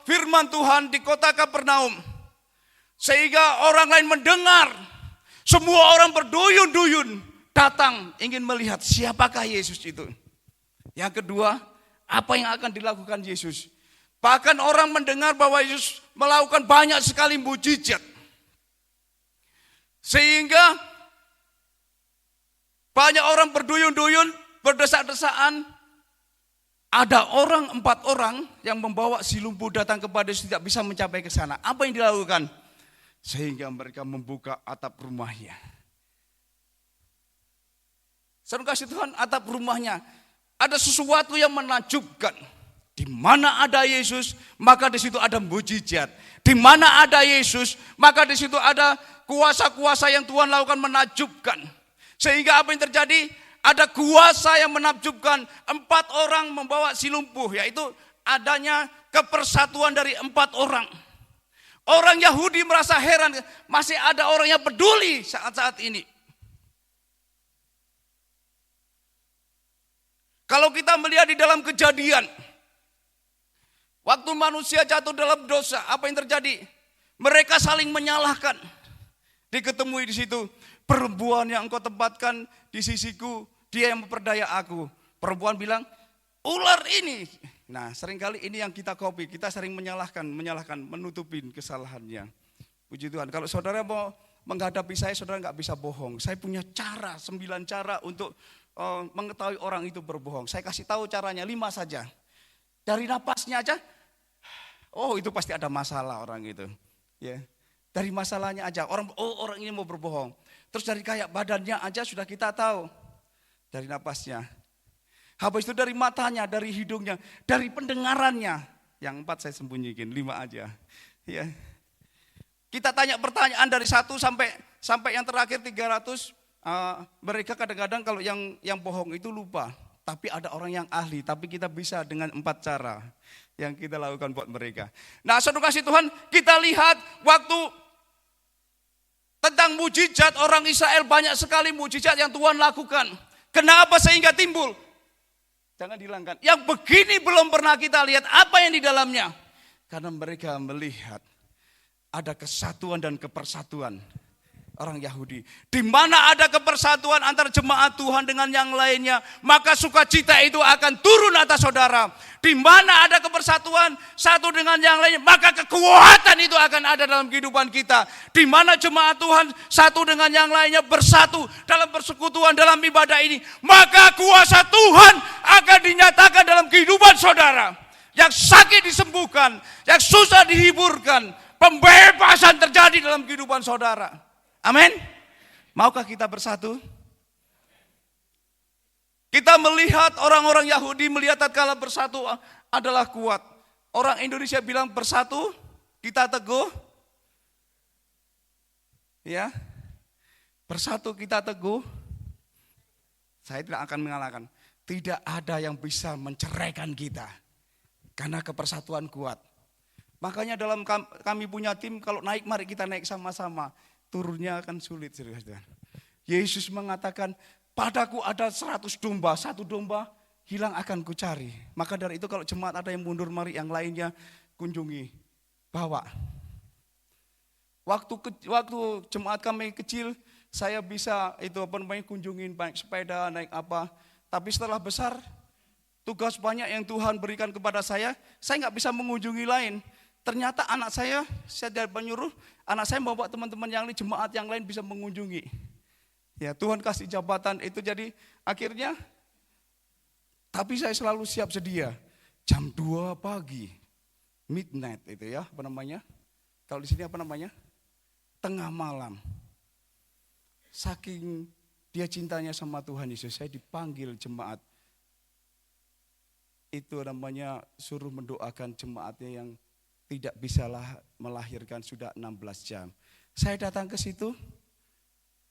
firman Tuhan di kota Kapernaum. Sehingga orang lain mendengar, semua orang berduyun-duyun datang ingin melihat siapakah Yesus itu. Yang kedua, apa yang akan dilakukan Yesus. Bahkan orang mendengar bahwa Yesus melakukan banyak sekali mujizat. Sehingga banyak orang berduyun-duyun, berdesak-desaan. Ada 4 orang yang membawa si lumpuh datang kepada Yesus, tidak bisa mencapai ke sana. Apa yang dilakukan? Sehingga mereka membuka atap rumahnya. Saudara kasih Tuhan, atap rumahnya ada sesuatu yang menakjubkan. Di mana ada Yesus, maka di situ ada mujizat. Di mana ada Yesus, maka di situ ada kuasa-kuasa yang Tuhan lakukan menakjubkan. Sehingga apa yang terjadi? Ada kuasa yang menakjubkan. 4 orang membawa si lumpuh, yaitu adanya kepersatuan dari 4 orang. Orang Yahudi merasa heran, masih ada orang yang peduli saat-saat ini. Kalau kita melihat di dalam Kejadian, waktu manusia jatuh dalam dosa, apa yang terjadi? Mereka saling menyalahkan. Diketemui di situ, perempuan yang engkau tempatkan di sisiku, dia yang memperdaya aku. Perempuan bilang, ular ini. Nah, seringkali ini yang kita copy, kita sering menyalahkan, menutupin kesalahannya. Puji Tuhan, kalau saudara mau menghadapi saya, saudara nggak bisa bohong. Saya punya 9 cara untuk mengetahui orang itu berbohong. Saya kasih tahu caranya 5 saja. Dari napasnya aja, oh itu pasti ada masalah orang itu. Ya, dari masalahnya aja, orang ini mau berbohong. Terus dari kayak badannya aja sudah kita tahu, dari napasnya. Habis itu dari matanya, dari hidungnya, dari pendengarannya. Yang 4 saya sembunyikan, 5 aja. Ya. Kita tanya pertanyaan dari 1 sampai yang terakhir 300. Mereka kadang-kadang kalau yang bohong itu lupa. Tapi ada orang yang ahli, tapi kita bisa dengan 4 cara yang kita lakukan buat mereka. Nah, saudara kasih Tuhan, kita lihat waktu tentang mujizat orang Israel, banyak sekali mujizat yang Tuhan lakukan. Kenapa sehingga timbul? Jangan dihilangkan. Yang begini belum pernah kita lihat. Apa yang di dalamnya? Karena mereka melihat ada kesatuan dan kepersatuan orang Yahudi. Di mana ada kepersatuan antara jemaat Tuhan dengan yang lainnya, maka sukacita itu akan turun atas saudara. Di mana ada kepersatuan satu dengan yang lainnya, maka kekuatan itu akan ada dalam kehidupan kita. Di mana jemaat Tuhan satu dengan yang lainnya bersatu dalam persekutuan dalam ibadah ini, maka kuasa Tuhan akan dinyatakan dalam kehidupan saudara. Yang sakit disembuhkan, yang susah dihiburkan, pembebasan terjadi dalam kehidupan saudara. Amin. Maukah kita bersatu? Kita melihat orang-orang Yahudi melihat tatkala bersatu adalah kuat. Orang Indonesia bilang bersatu, kita teguh. Ya. Bersatu kita teguh. Saya tidak akan mengalahkan. Tidak ada yang bisa menceraikan kita. Karena kepersatuan kuat. Makanya dalam kami punya tim, kalau naik mari kita naik sama-sama. turunnya akan sulit. Yesus mengatakan, padaku ada 100 domba, satu domba hilang akan kucari. Maka dari itu kalau jemaat ada yang mundur, mari yang lainnya kunjungi, bawa. Waktu jemaat kami kecil, saya bisa kunjungin naik sepeda, naik apa. Tapi setelah besar, tugas banyak yang Tuhan berikan kepada saya nggak bisa mengunjungi lain. Ternyata anak saya menyuruh anak saya membawa teman-teman yang lain, jemaat yang lain bisa mengunjungi. Ya, Tuhan kasih jabatan itu, jadi akhirnya, tapi saya selalu siap sedia. Jam 2 pagi, midnight itu ya, kalau di sini tengah malam. Saking dia cintanya sama Tuhan Yesus, saya dipanggil jemaat. Itu suruh mendoakan jemaatnya yang tidak bisa melahirkan sudah 16 jam. Saya datang ke situ,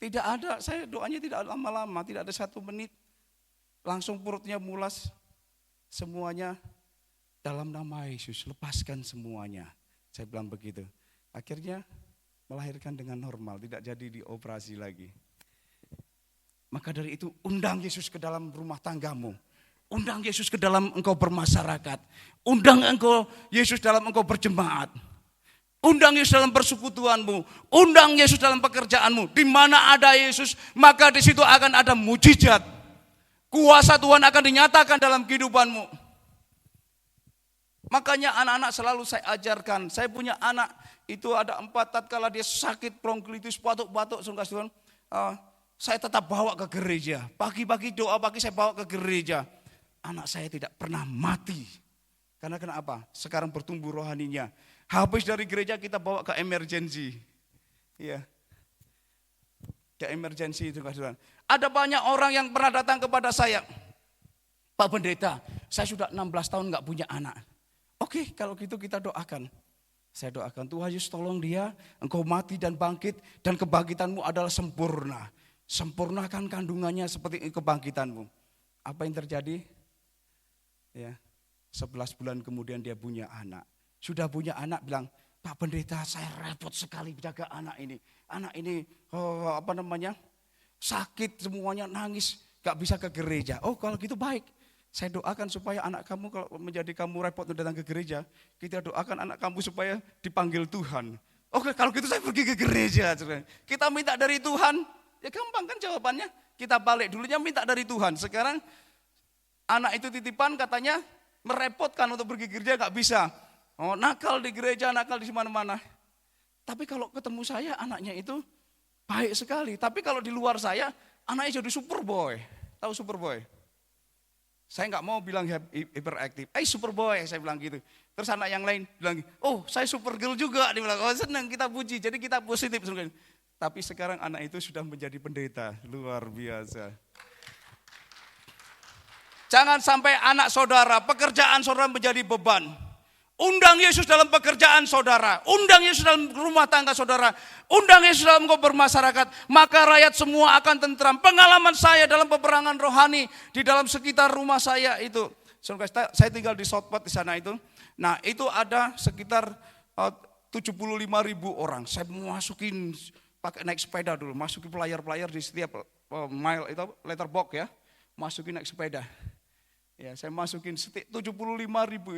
tidak ada, saya doanya tidak lama-lama, tidak ada 1 menit. Langsung perutnya mulas, semuanya dalam nama Yesus, lepaskan semuanya. Saya bilang begitu. Akhirnya melahirkan dengan normal, tidak jadi dioperasi lagi. Maka dari itu, undang Yesus ke dalam rumah tanggamu. Undang Yesus ke dalam engkau bermasyarakat. Undang Yesus dalam engkau berjemaat. Undang Yesus dalam persekutuanmu. Undang Yesus dalam pekerjaanmu. Di mana ada Yesus, maka di situ akan ada mujizat. Kuasa Tuhan akan dinyatakan dalam kehidupanmu. Makanya anak-anak selalu saya ajarkan. Saya punya anak, itu ada 4, tatkala dia sakit bronkitis, batuk-batuk, Tuhan, saya tetap bawa ke gereja. Pagi-pagi doa pagi saya bawa ke gereja. Anak saya tidak pernah mati. Karena kenapa? Sekarang bertumbuh rohaninya. Habis dari gereja kita bawa ke emergency. Ya. Ke emergency itu Tuhan. Ada banyak orang yang pernah datang kepada saya. Pak Pendeta, saya sudah 16 tahun gak punya anak. Oke, kalau gitu kita doakan. Saya doakan, Tuhan Yesus tolong dia, engkau mati dan bangkit, dan kebangkitanmu adalah sempurna. Sempurnakan kandungannya seperti kebangkitanmu. Apa yang terjadi? Ya, 11 bulan kemudian dia punya anak. Sudah punya anak, bilang, Pak Pendeta, saya repot sekali jaga anak ini. Anak ini sakit semuanya, nangis, gak bisa ke gereja. Oh, kalau gitu baik. Saya doakan supaya anak kamu, kalau menjadi kamu repot untuk datang ke gereja, kita doakan anak kamu supaya dipanggil Tuhan. Oke, kalau gitu saya pergi ke gereja. Kita minta dari Tuhan, ya gampang kan jawabannya. Kita balik, dulunya minta dari Tuhan. Sekarang anak itu titipan, katanya merepotkan untuk pergi ke gereja, gak bisa. Oh, nakal di gereja, nakal di mana-mana. Tapi kalau ketemu saya, anaknya itu baik sekali. Tapi kalau di luar saya, anaknya jadi superboy. Tahu superboy? Saya nggak mau bilang hiperaktif. Superboy, saya bilang gitu. Terus anak yang lain bilang, oh saya supergirl juga. Dia bilang, oh senang, kita puji. Jadi kita positif. Tapi sekarang anak itu sudah menjadi pendeta. Luar biasa. Jangan sampai anak saudara, pekerjaan saudara menjadi beban. Undang Yesus dalam pekerjaan saudara. Undang Yesus dalam rumah tangga saudara. Undang Yesus dalam bermasyarakat. Maka rakyat semua akan tentram. Pengalaman saya dalam peperangan rohani di dalam sekitar rumah saya itu. Saya tinggal di Southport di sana itu. Nah itu ada sekitar 75.000 orang. Saya masukin pakai naik sepeda dulu. Masukin pelayar-pelayar di setiap mile itu letterbox ya. Masukin naik sepeda. Ya, saya masukin 75.000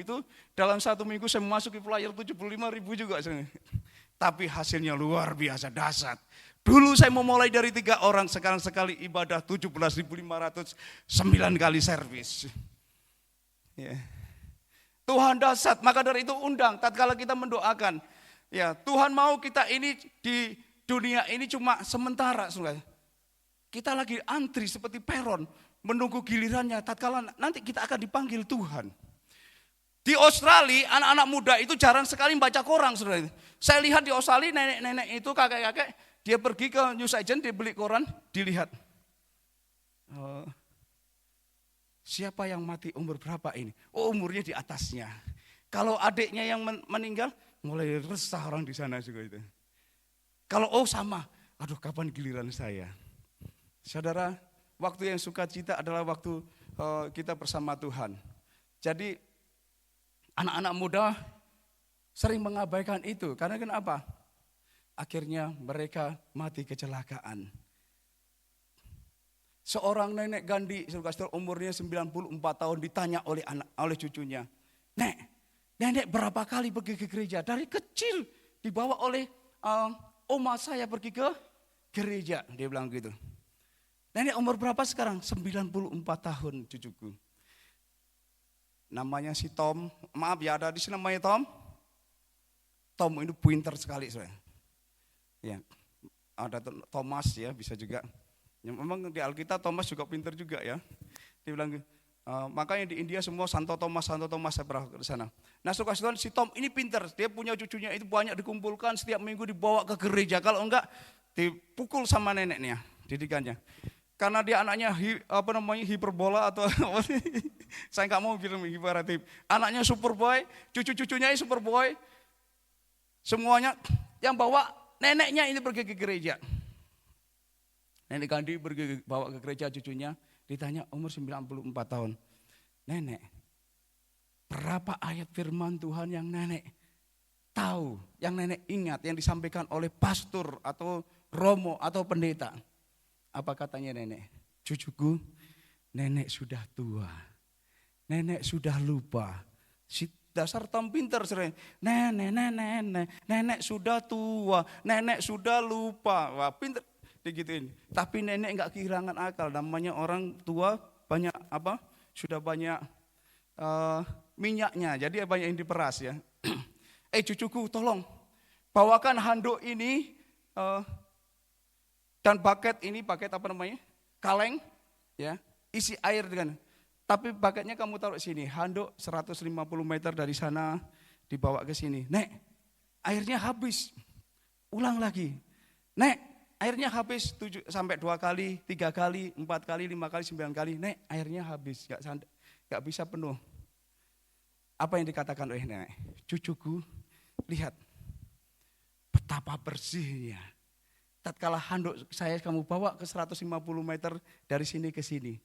itu dalam 1 minggu saya masukin flyer 75.000 juga. Tapi hasilnya luar biasa dahsyat. Dulu saya memulai dari 3 orang, sekarang sekali ibadah 17.500, 9 kali servis. Ya. Tuhan dahsyat, maka dari itu undang tatkala kita mendoakan. Ya, Tuhan mau kita ini di dunia ini cuma sementara, Saudara. Kita lagi antri seperti peron. Menunggu gilirannya, tatkala nanti kita akan dipanggil Tuhan. Di Australia, anak-anak muda itu jarang sekali baca koran, saudara. Saya lihat di Australia, nenek-nenek itu, kakek-kakek, dia pergi ke news agent, dia beli koran, dilihat. Siapa yang mati umur berapa ini? Oh, umurnya di atasnya. Kalau adiknya yang meninggal, mulai resah orang di sana juga itu. Kalau sama, aduh kapan giliran saya? Saudara, waktu yang sukacita adalah waktu kita bersama Tuhan. Jadi anak-anak muda sering mengabaikan itu. Karena kenapa? akhirnya mereka mati kecelakaan. Seorang nenek Gandhi, umurnya 94 tahun, ditanya oleh cucunya, nenek berapa kali pergi ke gereja? Dari kecil dibawa oleh oma saya pergi ke gereja, dia bilang gitu. Nenek umur berapa sekarang? 94 tahun cucuku. Namanya si Tom, maaf ya ada di sini namanya Tom. Tom itu pintar sekali saya. Ya, ada Thomas ya bisa juga. Ya, memang di Alkitab Thomas juga pintar juga ya. Dia bilang makanya di India semua Santo Thomas saya pernah ke sana. Nah saudara si Tom ini pintar, dia punya cucunya itu banyak dikumpulkan setiap minggu dibawa ke gereja. Kalau enggak dipukul sama neneknya, didikannya. Karena dia anaknya hiperbola atau saya nggak mau bilang hiperatif. Anaknya superboy, cucu-cucunya superboy. Semuanya yang bawa neneknya ini pergi ke gereja. Nenek Gandhi bawa ke gereja cucunya, ditanya umur 94 tahun. Nenek, berapa ayat firman Tuhan yang nenek tahu, yang nenek ingat, yang disampaikan oleh pastor atau romo atau pendeta? Apa katanya nenek? Cucuku, nenek sudah tua. Nenek sudah lupa. Si dasar Tom pinter sering. Nenek sudah tua. Nenek sudah lupa. Wah, pinter digituin. Tapi nenek enggak kehilangan akal. Namanya orang tua banyak sudah banyak minyaknya. Jadi banyak yang diperas ya. Cucuku tolong bawakan handuk ini dan paket kaleng, ya, isi air dengan. Tapi paketnya kamu taruh sini, handuk 150 meter dari sana dibawa ke sini. Nek, airnya habis. Ulang lagi. Nek, airnya habis 2 kali, 3 kali, 4 kali, 5 kali, 9 kali. Nek, airnya habis, gak bisa penuh. Apa yang dikatakan oleh nenek? Cucuku, lihat betapa bersihnya. Tatkala handuk saya kamu bawa ke 150 meter dari sini ke sini.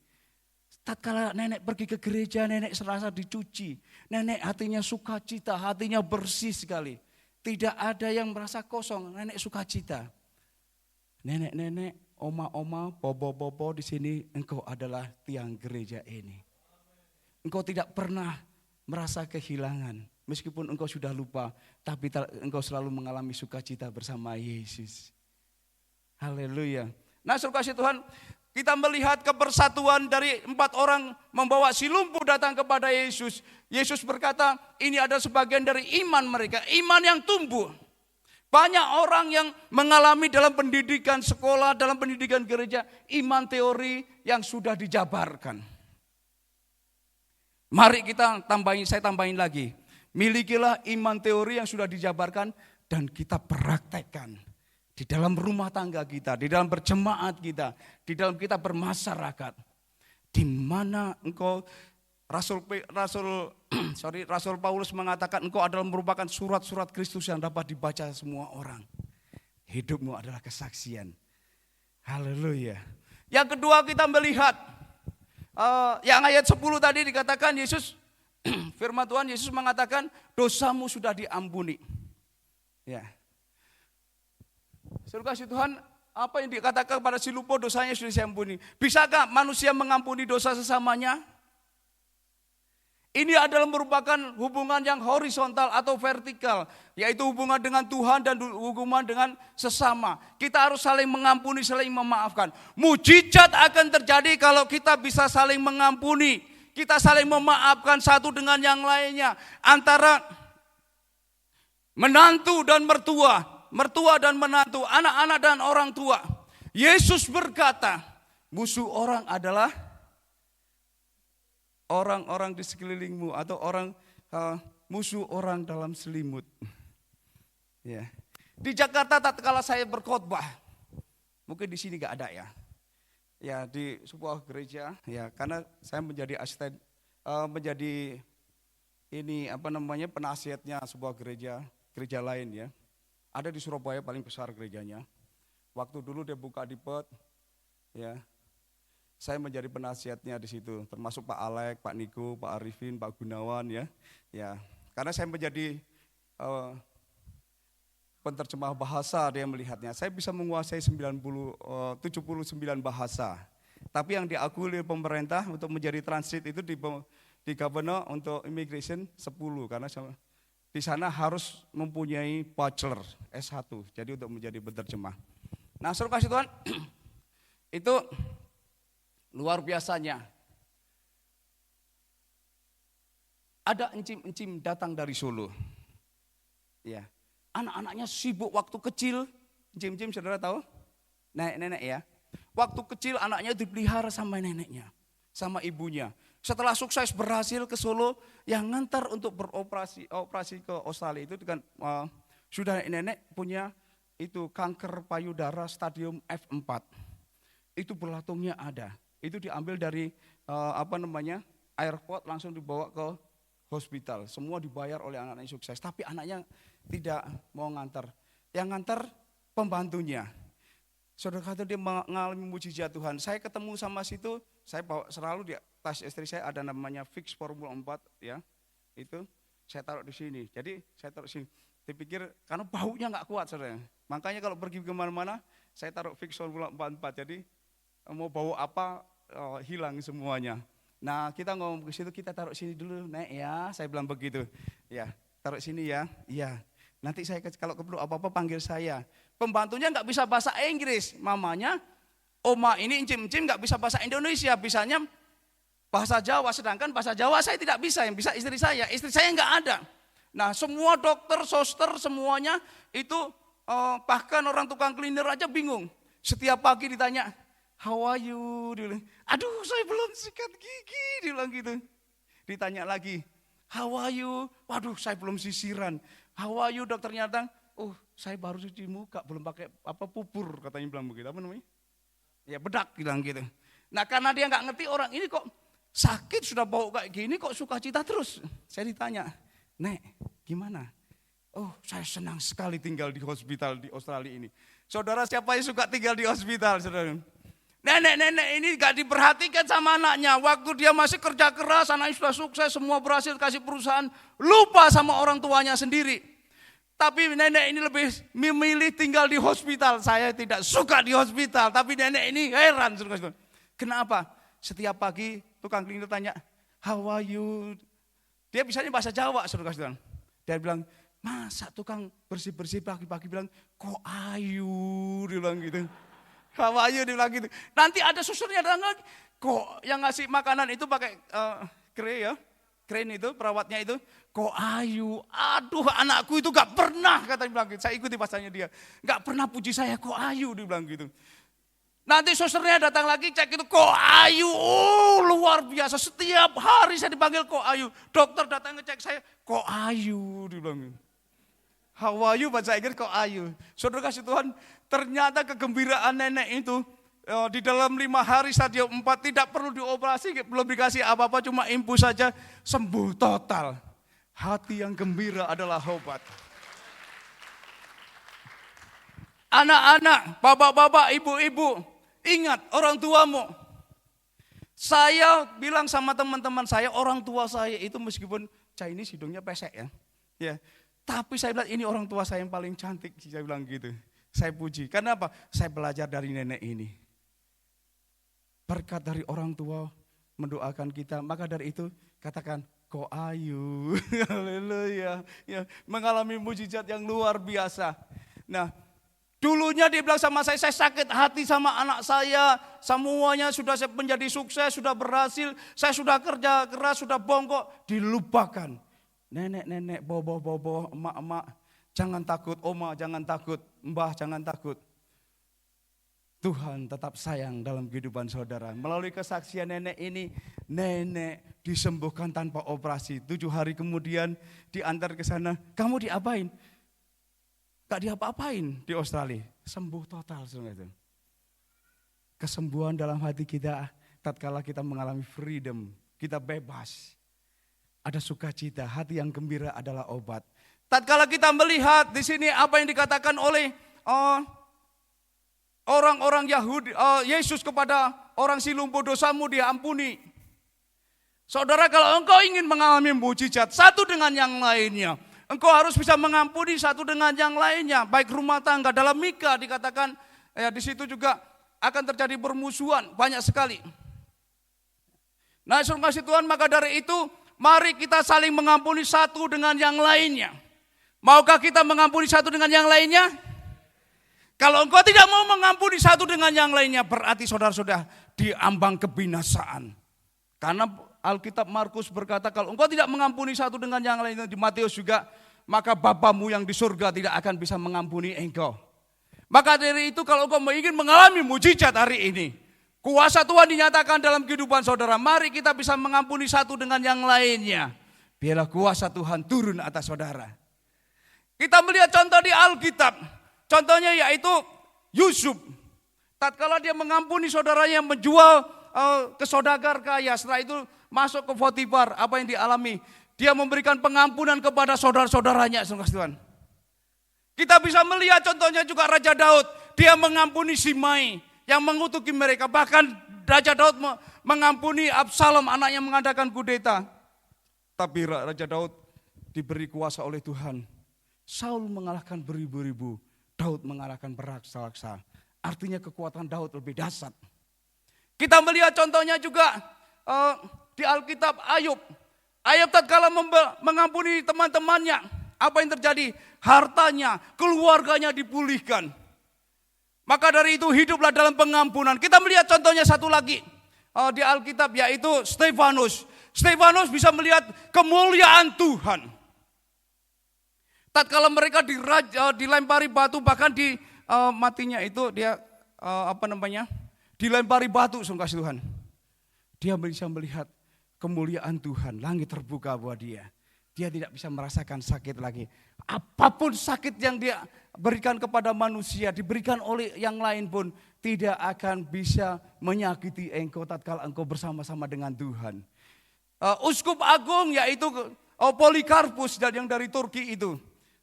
Tatkala nenek pergi ke gereja, nenek serasa dicuci. Nenek hatinya sukacita, hatinya bersih sekali. Tidak ada yang merasa kosong, nenek sukacita. Nenek-nenek, oma-oma, bobo-bobo di sini, engkau adalah tiang gereja ini. Engkau tidak pernah merasa kehilangan. Meskipun engkau sudah lupa, tapi engkau selalu mengalami sukacita bersama Yesus. Haleluya. Nah, saudara kasih Tuhan, kita melihat kebersatuan dari 4 orang membawa si lumpuh datang kepada Yesus. Yesus berkata, ini adalah sebagian dari iman mereka, iman yang tumbuh. Banyak orang yang mengalami dalam pendidikan sekolah, dalam pendidikan gereja, iman teori yang sudah dijabarkan. Mari saya tambahin lagi. Milikilah iman teori yang sudah dijabarkan dan kita praktekkan. Di dalam rumah tangga kita, di dalam berjemaat kita, di dalam kita bermasyarakat. Di mana engkau, Rasul Paulus mengatakan engkau adalah merupakan surat-surat Kristus yang dapat dibaca semua orang. Hidupmu adalah kesaksian. Haleluya. Yang kedua kita melihat, yang ayat 10 tadi dikatakan Yesus, firman Tuhan Yesus mengatakan dosamu sudah diampuni. Ya. Saudara kasih Tuhan, apa yang dikatakan pada si lumpuh dosanya sudah diampuni. Bisakah manusia mengampuni dosa sesamanya? Ini adalah merupakan hubungan yang horizontal atau vertikal, yaitu hubungan dengan Tuhan dan hubungan dengan sesama. Kita harus saling mengampuni, saling memaafkan. Mujizat akan terjadi kalau kita bisa saling mengampuni. Kita saling memaafkan satu dengan yang lainnya. Antara menantu dan mertua. Mertua dan menantu, anak-anak dan orang tua. Yesus berkata, musuh orang adalah orang-orang di sekelilingmu atau musuh orang dalam selimut. Ya. Di Jakarta tatkala saya berkhotbah, mungkin di sini gak ada ya. Ya di sebuah gereja, ya karena saya menjadi asisten, menjadi penasihatnya sebuah gereja lain ya. Ada di Surabaya paling besar gerejanya. Waktu dulu dia buka di Perth, ya. Saya menjadi penasihatnya di situ, termasuk Pak Alek, Pak Niko, Pak Arifin, Pak Gunawan ya. Ya, karena saya menjadi Penterjemah bahasa dia melihatnya. Saya bisa menguasai 79 bahasa. Tapi yang diakui oleh pemerintah untuk menjadi transit itu di governor untuk immigration 10. Karena di sana harus mempunyai bachelor S1. Jadi untuk menjadi penterjemah. Nah, saudara kasih Tuhan, itu luar biasanya. Ada encim-encim datang dari Solo. Ya. Anak-anaknya sibuk waktu kecil, encim-encim saudara tahu? Nenek-nenek ya. Waktu kecil anaknya dipelihara sama neneknya, sama ibunya. Setelah sukses berhasil ke Solo, yang ngantar untuk operasi ke Australia itu dengan sudah nenek punya itu kanker payudara stadium F4. Itu belatungnya ada. Itu diambil dari airport langsung dibawa ke hospital. Semua dibayar oleh anak-anak yang sukses. Tapi anaknya tidak mau ngantar. Yang ngantar pembantunya. Saudara kata dia mengalami mujizat Tuhan. Saya ketemu sama situ, saya bawa selalu di tas istri saya ada namanya Fix Formula 4 ya. Itu saya taruh di sini. Jadi saya taruh di sini. Dipikir karena baunya enggak kuat saudara. Makanya kalau pergi kemana-mana saya taruh Fix Formula 4. Jadi mau bau apa hilang semuanya. Nah kita ngomong ke situ, kita taruh sini dulu Nek ya. Saya bilang begitu. Ya taruh sini ya. Iya. Nanti saya kalau perlu apa-apa panggil saya. Pembantunya nggak bisa bahasa Inggris. Mamanya, oma ini encim-encim nggak bisa bahasa Indonesia. Bisanya bahasa Jawa. Sedangkan bahasa Jawa saya tidak bisa. Yang bisa istri saya. Istri saya nggak ada. Nah semua dokter, suster semuanya itu bahkan orang tukang cleaner aja bingung. Setiap pagi ditanya, how are you? Dia bilang, aduh saya belum sikat gigi. Dia bilang gitu. Ditanya lagi, how are you? Waduh saya belum sisiran. How are you? Dokternya datang, oh saya baru cuci muka, belum pakai pupur, katanya bilang begitu. Apa namanya? Ya bedak bilang gitu. Nah karena dia nggak ngerti orang ini kok sakit sudah bau kayak gini kok sukacita terus. Saya ditanya, Nek gimana? Oh saya senang sekali tinggal di hospital di Australia ini. Saudara siapa yang suka tinggal di hospital saudara? Nenek-nenek ini gak diperhatikan sama anaknya. Waktu dia masih kerja keras, anaknya sudah sukses, semua berhasil kasih perusahaan. Lupa sama orang tuanya sendiri. Tapi nenek ini lebih memilih tinggal di hospital. Saya tidak suka di hospital, tapi nenek ini heran. Kenapa? Setiap pagi tukang cleaner tanya, how are you? Dia bisanya bahasa Jawa. Dia bilang, masa tukang bersih-bersih pagi-pagi bilang, kok ayu? Dia bilang gitu. Hawayu dibilang gitu. Nanti ada susternya datang lagi. Kok yang ngasih makanan itu pakai crane itu perawatnya itu. Kok ayu. Aduh anakku itu gak pernah katanya bilang gitu. Saya ikuti bahasanya dia. Gak pernah puji saya kok ayu dibilang gitu. Nanti susternya datang lagi cek itu kok ayu. Oh luar biasa. Setiap hari saya dipanggil kok ayu. Dokter datang ngecek saya kok ayu dibilang gitu. How are you bahasa Inggris kok ayu. Saudara kasih Tuhan, ternyata kegembiraan nenek itu di dalam 5 hari stadium 4 tidak perlu dioperasi, belum dikasih apa-apa, cuma infus saja sembuh total. Hati yang gembira adalah obat. Anak-anak, bapak-bapak, ibu-ibu, ingat orang tuamu. Saya bilang sama teman-teman saya, orang tua saya itu meskipun Chinese hidungnya pesek ya. Ya. Tapi saya bilang ini orang tua saya yang paling cantik, saya bilang gitu. Saya puji, karena apa? Saya belajar dari nenek ini. Berkat dari orang tua mendoakan kita, maka dari itu katakan, kok ayu, haleluya. Ya, mengalami mujizat yang luar biasa. Nah, dulunya dia bilang sama saya sakit hati sama anak saya, semuanya sudah menjadi sukses, sudah berhasil, saya sudah kerja keras, sudah bongkok, dilupakan. Nenek-nenek, bobo-bobo, emak-emak, jangan takut, oma jangan takut, mbah jangan takut. Tuhan tetap sayang dalam kehidupan saudara. Melalui kesaksian nenek ini, nenek disembuhkan tanpa operasi. 7 hari kemudian diantar ke sana, kamu diapain? Gak diapa-apain di Australia, sembuh total. Kesembuhan dalam hati kita, tatkala kita mengalami freedom, kita bebas. Ada sukacita, hati yang gembira adalah obat. Tatkala kita melihat di sini apa yang dikatakan oleh orang-orang Yahudi, Yesus kepada orang si lumpuh, dosamu diampuni. Saudara, kalau engkau ingin mengalami mujizat satu dengan yang lainnya, Engkau harus bisa mengampuni satu dengan yang lainnya. Baik rumah tangga, dalam Mika dikatakan, di situ juga akan terjadi permusuhan banyak sekali. Nah, suruh kasih Tuhan, maka dari itu mari kita saling mengampuni satu dengan yang lainnya. Maukah kita mengampuni satu dengan yang lainnya? Kalau engkau tidak mau mengampuni satu dengan yang lainnya, berarti saudara-saudara diambang kebinasaan. Karena Alkitab Markus berkata, kalau engkau tidak mengampuni satu dengan yang lainnya, di Matius juga, maka Bapamu yang di surga tidak akan bisa mengampuni engkau. Maka dari itu kalau engkau ingin mengalami mujizat hari ini, kuasa Tuhan dinyatakan dalam kehidupan saudara, mari kita bisa mengampuni satu dengan yang lainnya. Biarlah kuasa Tuhan turun atas saudara. Kita melihat contoh di Alkitab, contohnya yaitu Yusuf. Tatkala dia mengampuni saudaranya yang menjual ke saudagar kaya, setelah itu masuk ke Potifar, apa yang dialami? Dia memberikan pengampunan kepada saudara-saudaranya, saudara Tuhan. Kita bisa melihat contohnya juga Raja Daud, dia mengampuni Simei yang mengutuki mereka. Bahkan Raja Daud mengampuni Absalom, anaknya mengadakan kudeta. Tapi Raja Daud diberi kuasa oleh Tuhan. Saul mengalahkan beribu-ribu, Daud mengalahkan beraksa-aksa. Artinya kekuatan Daud lebih dahsyat. Kita melihat contohnya juga di Alkitab Ayub. Ayub tatkala mengampuni teman-temannya, apa yang terjadi? Hartanya, keluarganya dipulihkan. Maka dari itu hiduplah dalam pengampunan. Kita melihat contohnya satu lagi di Alkitab, yaitu Stefanus. Stefanus bisa melihat kemuliaan Tuhan. Tatkala mereka dilempari batu, bahkan di matinya itu dia dilempari batu, sungguh kasih Tuhan. Dia bisa melihat kemuliaan Tuhan, langit terbuka buat dia. Dia tidak bisa merasakan sakit lagi. Apapun sakit yang dia berikan kepada manusia, diberikan oleh yang lain pun tidak akan bisa menyakiti engkau tatkala engkau bersama-sama dengan Tuhan. Uskup Agung yaitu Polikarpus yang dari Turki itu.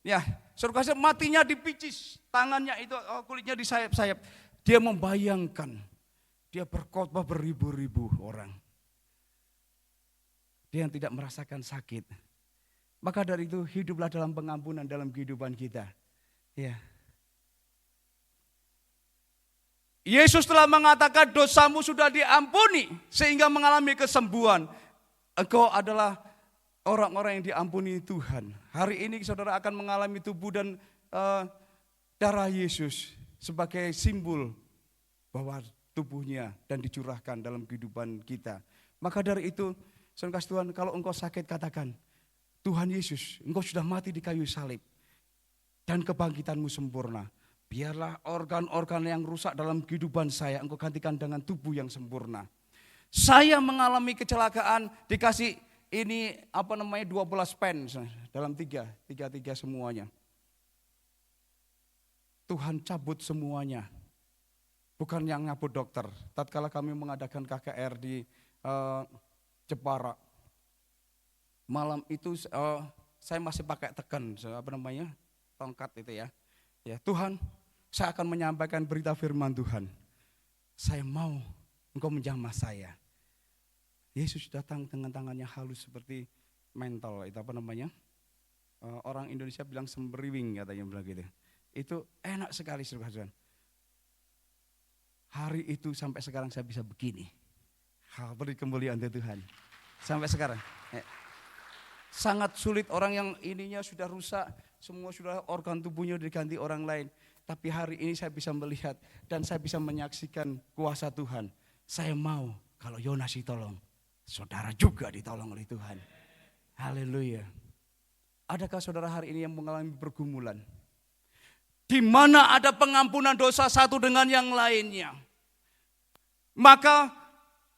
Ya, saudara matinya dipicis, tangannya itu kulitnya disayap-sayap. Dia membayangkan dia berkhotbah beribu-ribu orang. Dia yang tidak merasakan sakit. Maka dari itu hiduplah dalam pengampunan dalam kehidupan kita. Ya. Yesus telah mengatakan dosamu sudah diampuni sehingga mengalami kesembuhan. Engkau adalah orang-orang yang diampuni Tuhan. Hari ini saudara akan mengalami tubuh dan darah Yesus sebagai simbol bahwa tubuhnya dan dicurahkan dalam kehidupan kita. Maka dari itu, saudara Tuhan, kalau engkau sakit katakan, Tuhan Yesus, engkau sudah mati di kayu salib dan kebangkitanmu sempurna. Biarlah organ-organ yang rusak dalam kehidupan saya, engkau gantikan dengan tubuh yang sempurna. Saya mengalami kecelakaan, dikasih ini 12 pen dalam tiga semuanya. Tuhan cabut semuanya. Bukan yang nyabut dokter. Tatkala kami mengadakan KKR di Jepara, malam itu saya masih pakai tekan, tongkat itu ya. Ya Tuhan, saya akan menyampaikan berita firman Tuhan. Saya mau engkau menjamah saya. Yesus datang dengan tangannya halus seperti mental, itu orang Indonesia bilang semberiwing katanya bilang gitu. Itu enak sekali saudara. Hari itu sampai sekarang saya bisa begini. Beri kemuliaan Tuhan. Sampai sekarang. Sangat sulit, orang yang ininya sudah rusak, semua sudah organ tubuhnya diganti orang lain. Tapi hari ini saya bisa melihat dan saya bisa menyaksikan kuasa Tuhan. Saya mau kalau Yonas ditolong, saudara juga ditolong oleh Tuhan. Haleluya. Adakah saudara hari ini yang mengalami pergumulan? Di mana ada pengampunan dosa satu dengan yang lainnya, maka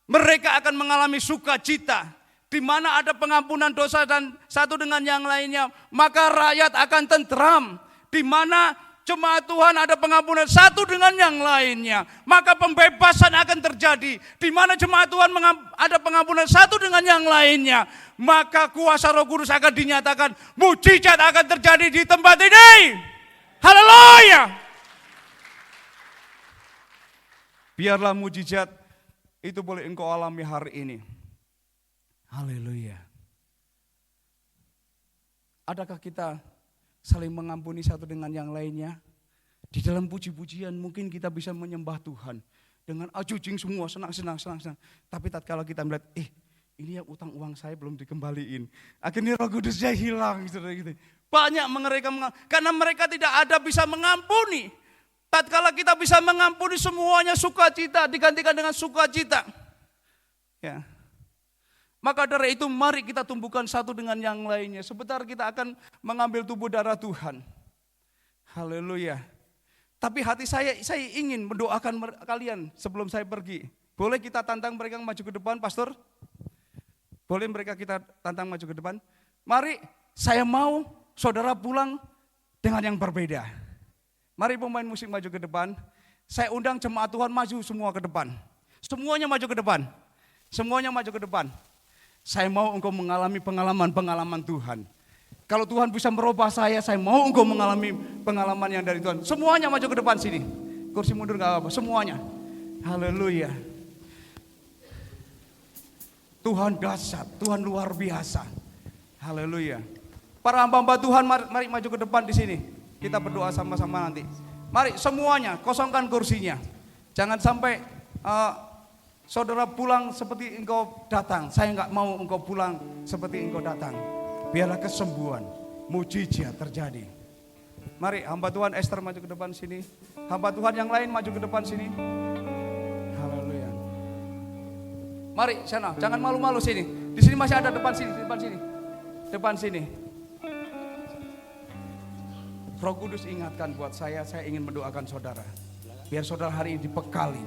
mereka akan mengalami sukacita. Di mana ada pengampunan dosa dan satu dengan yang lainnya, maka rakyat akan tentram. Di mana jemaat Tuhan ada pengampunan satu dengan yang lainnya, maka pembebasan akan terjadi. Di mana jemaat Tuhan ada pengampunan satu dengan yang lainnya, maka kuasa Roh Kudus akan dinyatakan. Mujizat akan terjadi di tempat ini. Haleluya. Biarlah mujizat itu boleh engkau alami hari ini. Haleluya. Adakah kita saling mengampuni satu dengan yang lainnya? Di dalam puji-pujian mungkin kita bisa menyembah Tuhan dengan ajujing semua, senang. Tapi tatkala kita melihat, ini yang utang uang saya belum dikembaliin. Akhirnya Roh Kudusnya hilang. Gitu. Banyak mereka karena mereka tidak ada bisa mengampuni. Tatkala kita bisa mengampuni semuanya sukacita digantikan dengan sukacita. Ya. Maka dari itu mari kita tumbuhkan satu dengan yang lainnya. Sebentar kita akan mengambil tubuh darah Tuhan. Haleluya. Tapi hati saya ingin mendoakan kalian sebelum saya pergi. Boleh kita tantang mereka maju ke depan, Pastor? Boleh mereka kita tantang maju ke depan? Mari, saya mau saudara pulang dengan yang berbeda. Mari pemain musik maju ke depan. Saya undang jemaat Tuhan maju semua ke depan. Semuanya maju ke depan. Semuanya maju ke depan. Saya mau engkau mengalami pengalaman Tuhan. Kalau Tuhan bisa merubah saya mau engkau mengalami pengalaman yang dari Tuhan. Semuanya maju ke depan sini. Kursi mundur gak apa-apa, semuanya. Haleluya. Tuhan dahsyat, Tuhan luar biasa. Haleluya. Para hamba-hamba Tuhan mari maju ke depan di sini. Kita berdoa sama-sama nanti. Mari semuanya kosongkan kursinya. Jangan sampai saudara pulang seperti engkau datang. Saya enggak mau engkau pulang seperti engkau datang. Biarlah kesembuhan, mujizat terjadi. Mari hamba Tuhan Esther maju ke depan sini. Hamba Tuhan yang lain maju ke depan sini. Haleluya. Mari sana, jangan malu-malu sini. Di sini masih ada depan sini, depan sini. Depan sini. Roh Kudus ingatkan buat saya ingin mendoakan saudara. Biar saudara hari ini dibekali.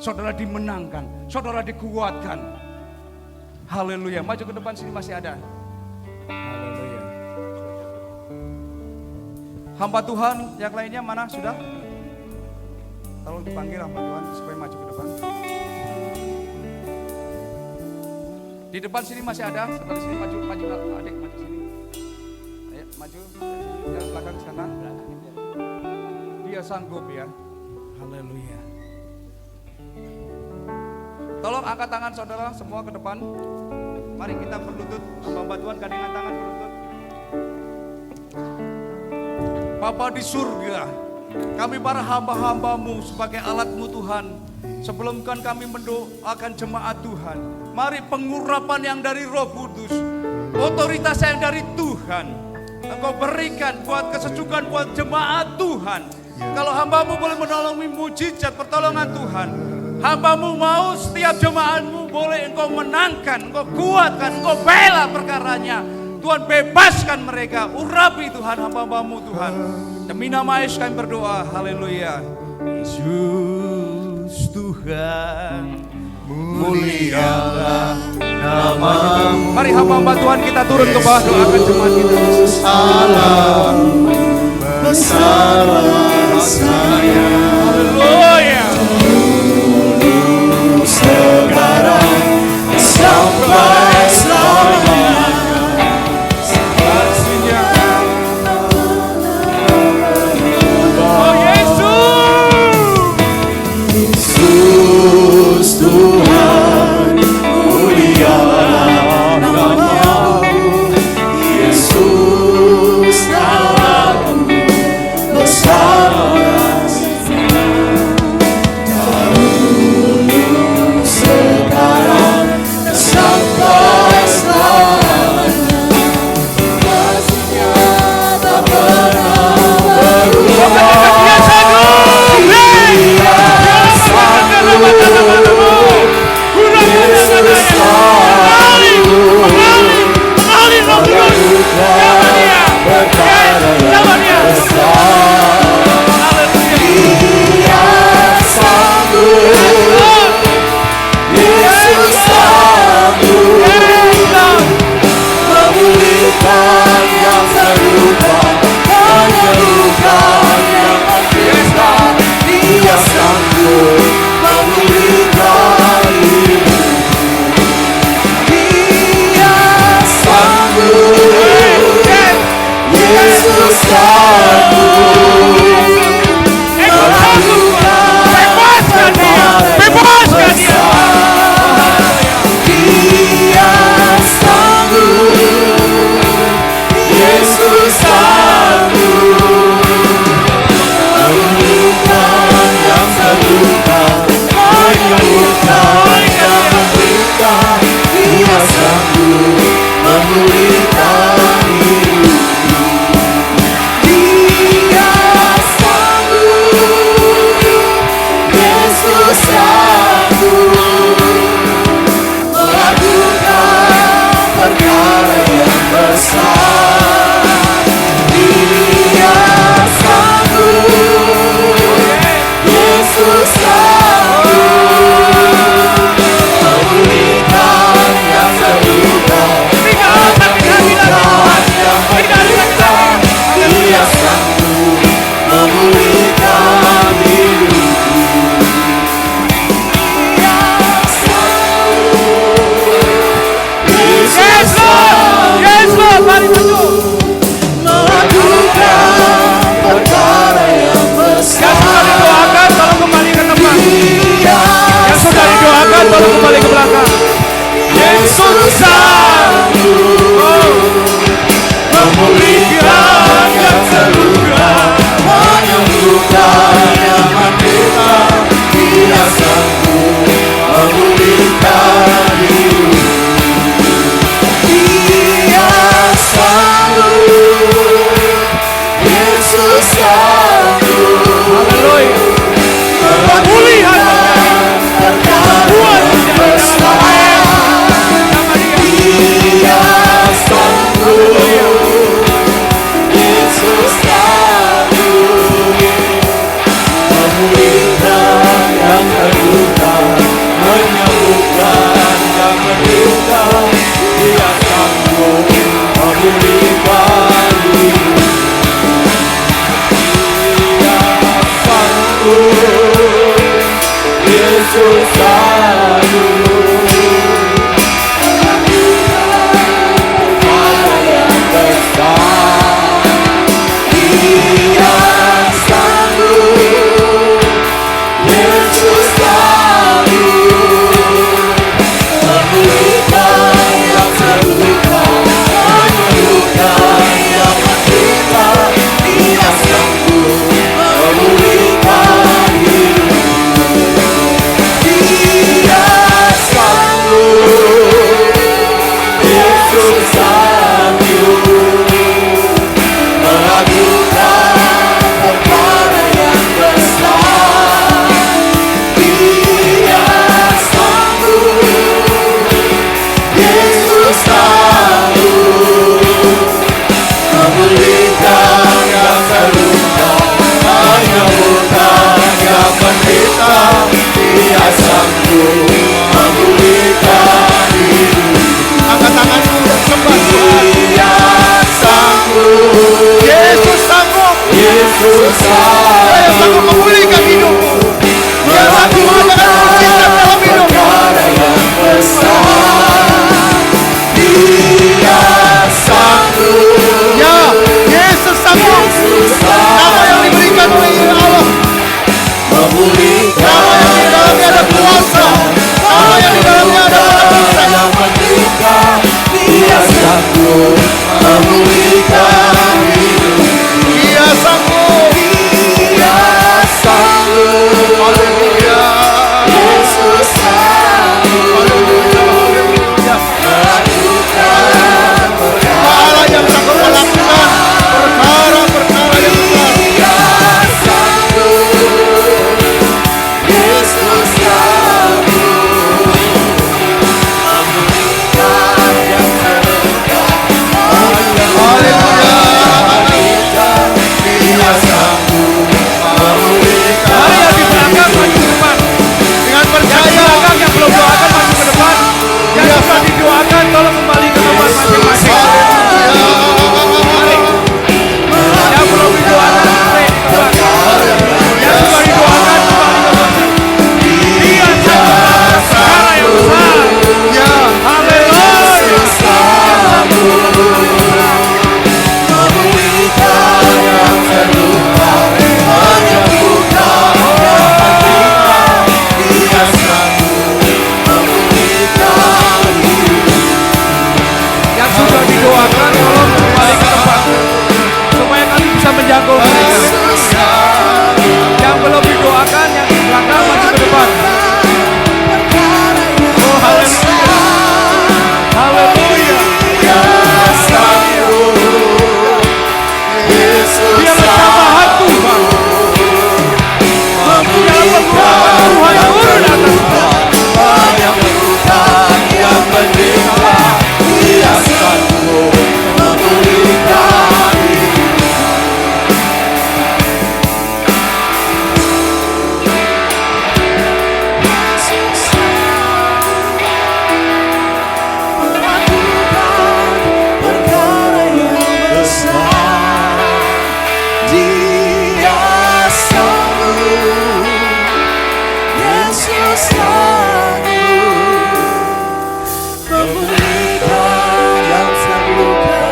Saudara dimenangkan, saudara dikuatkan. Haleluya. Maju ke depan sini masih ada. Haleluya. Hamba Tuhan yang lainnya mana sudah? Tolong dipanggil hamba Tuhan supaya maju ke depan. Di depan sini masih ada, sebelah sini maju adik maju sini. Ayo maju, ke belakang sana. Dia sanggup ya. Haleluya. Tolong angkat tangan saudara semua ke depan. Mari kita berlutut, hamba Tuhan gandengan tangan berlutut. Bapa di surga, kami para hamba-hambamu sebagai alat-Mu Tuhan. Sebelumkan kami mendoakan jemaat Tuhan. Mari pengurapan yang dari Roh Kudus, otoritas yang dari Tuhan, Engkau berikan buat kesejukan buat jemaat Tuhan. Kalau hamba-Mu boleh menolongi mujizat pertolongan Tuhan, hamba-Mu mau setiap jemaat-Mu boleh Engkau menangkan, Engkau kuatkan, Engkau bela perkaranya. Tuhan bebaskan mereka, urapi Tuhan hamba-Mu Tuhan. Demi nama Yesus kami berdoa, haleluya. Yesus Tuhan, mulialah nama-Mu. Mari hamba-hamba Tuhan kita turun ke bawah, doakan jemaat kita. Allah besar saya, Haleluya. sekarang sampai selamanya. Oh Yesus, Yesus Tuhan, mulialah nama-Mu. Yesus Allah besar dahulu, sekarang, sampai selamanya. Kasih-Nya tak pernah berubah. Dia sanggup. Yesus sanggup melakukan perkara yang besar. Dia sanggup, Yesus sanggup memulihkan yang terluka, menyembuhkan yang terluka. Dia sanggup memulihkan hidup. Dia sanggup, Yesus sanggup melakukan bebaskan dia. Dia sanggup, Yesus Yesus sanggup perkara yang besar. Dia sanggup, Yesus sanggup memulihkan yang terluka, menyembuhkan yang menderita. Dia sanggup memulihkan hidup. Dia sanggup, Yesus sanggup melakukan perkara yang besar. Dia sanggup, Yesus sanggup memulihkan yang terluka, menyembuhkan yang menderita. Dia sanggup memulihkan hidup. Angkat tanganmu dan sembah Tuhan. Dia sanggup, Yesus sanggup. Yesus Dia sanggup memulihkan hidupmu. Dia sanggup mengadakan mujizat dalam hidupmu. perkara yang besar. Dia sanggup, Ya, Yesus sanggup. Nama yang diberikan oleh Allah, memulihkan nama yang di dalamnya ada kuasa, nama yang di dalamnya ada penebusan. yang menderita. Dia sanggup memulihkan hidup. Dia sanggup. Dia sanggup, Haleluya. Yesus sanggup Haleluya. Haleluya. melakukan Allah yang sanggup melakukan perkara-perkara yang besar. Dia sanggup, Yesus sanggup memulihkan yang terluka, Haleluya. menyembuhkan. Dia sanggup memulihkan. Mari yang di belakang maju ke depan. Dengan percaya yang belum doakan maju ke depan. Yang sudah didoakan tolong kembali ke tempat masing-masing. Mari. Yang belum didoakan stay di tempat. Yang sudah didoakan kembali ke tempat. Dia sanggup perkara yang besar. Ya, haleluya. Memulihkan yang terluka, menyembuhkan yang menderita. Dia sanggup memulihkan hidup. Yang sudah didoakan tolong kembali ke tempat. Supaya kami bisa menjangkau mereka. Yang belum didoakan yang di belakang maju ke depan. Oh haleluya. Haleluya. Biarlah camahan Tuhan. Biarlah perbuatan Tuhan yang turun atas kami. Yang menderita, Dia sanggup memulihkan hidup. Melakukan perkara yang besar. Dia sanggup, Yesus sanggup memulihkan yang terluka,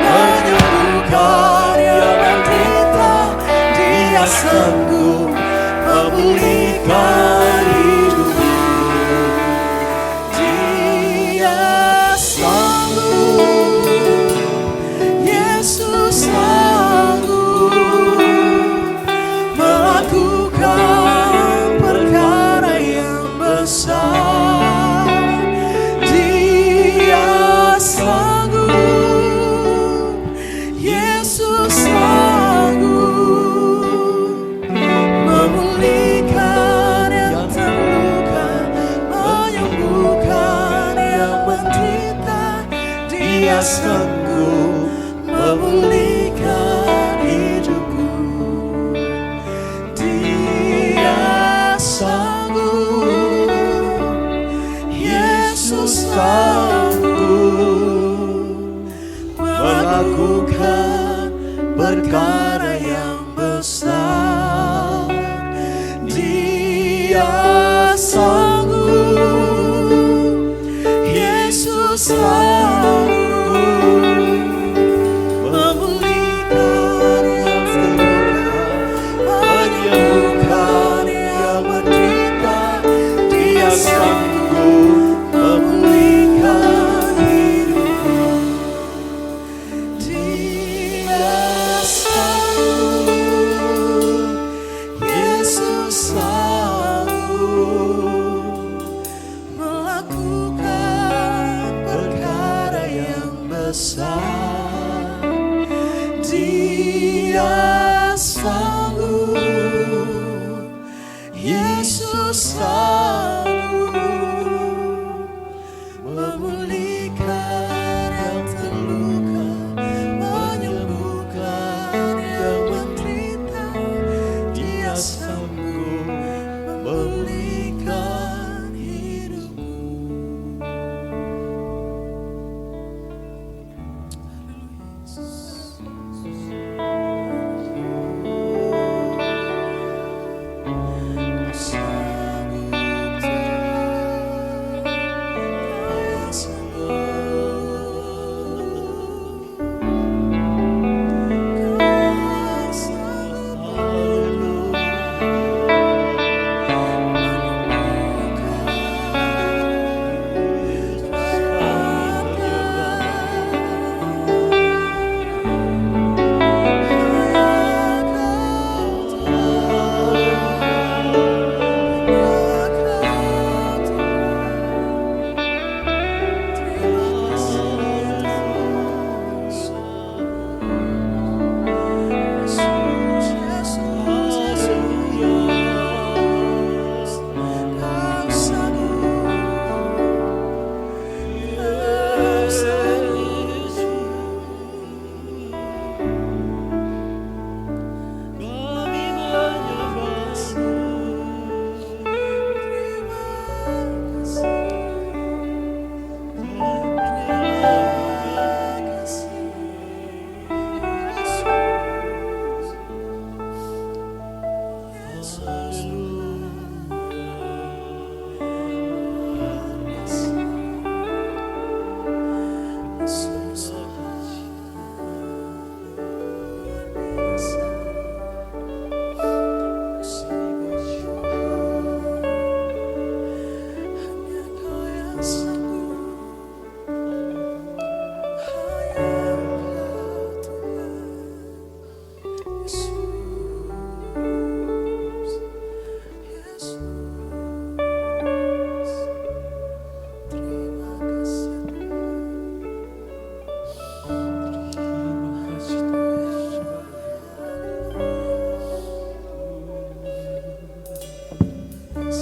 menyembuhkan yang menderita. Dia sanggup memulihkan hidup. Dia sanggup, Yesus sanggup melakukan perkara yang besar. Dia sanggup, Yesus sanggup memulihkan yang terluka, menyembuhkan yang menderita. Dia sanggup memulihkan hidupku. Dia sanggup, Yesus sanggup melakukan perkara yang besar. Dia sanggup, Yesus sanggup memulihkan yang terluka, menyembuhkan yang menderita. Dia sanggup memulihkan hidupku. Dia sanggup, Yesus sanggup melakukan perkara yang besar. Dia sanggup, Yesus sanggup memulihkan yang terluka, menyembuhkan yang menderita. Dia sanggup memulihkan hidupku.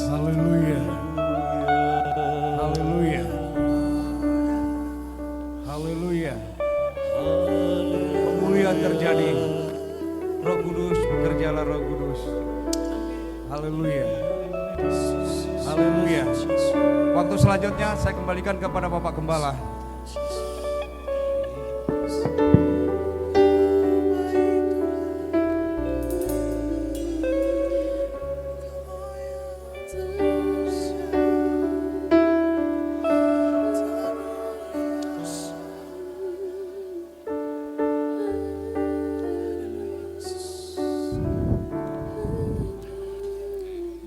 Haleluya. Haleluya. Haleluya. Pemulihan terjadi. Roh Kudus, bekerjalah Roh Kudus. Haleluya. Haleluya. Waktu selanjutnya saya kembalikan kepada Bapak Gembala.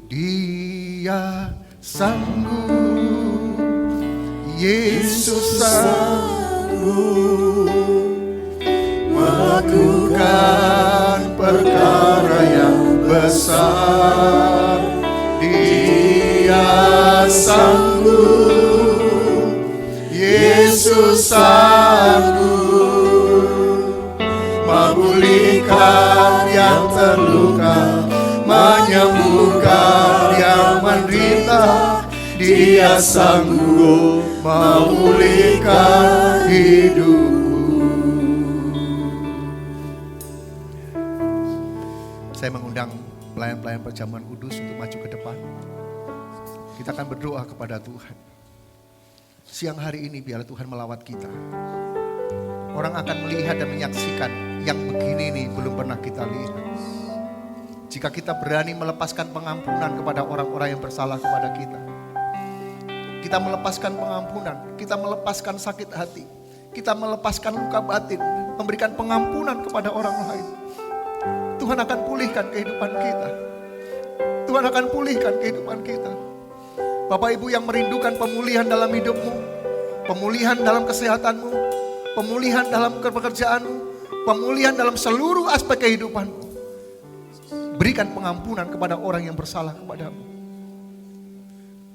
Dia sanggup, Yesus sanggup melakukan perkara yang besar. Dia sanggup, Yesus sanggup memulihkan yang terluka, menyembuhkan yang menderita. Dia sanggup memulihkan hidupku. Saya mengundang pelayan-pelayan perjamuan kudus untuk maju ke depan. Kita akan berdoa kepada Tuhan. Siang hari ini biarlah Tuhan melawat kita. Orang akan melihat dan menyaksikan yang begini nih belum pernah kita lihat. Jika kita berani melepaskan pengampunan kepada orang-orang yang bersalah kepada kita. Kita melepaskan pengampunan, kita melepaskan sakit hati, kita melepaskan luka batin, memberikan pengampunan kepada orang lain. Tuhan akan pulihkan kehidupan kita. Tuhan akan pulihkan kehidupan kita. Bapak Ibu yang merindukan pemulihan dalam hidupmu, pemulihan dalam kesehatanmu, pemulihan dalam pekerjaanmu, pemulihan dalam seluruh aspek kehidupanmu. Berikan pengampunan kepada orang yang bersalah kepadamu.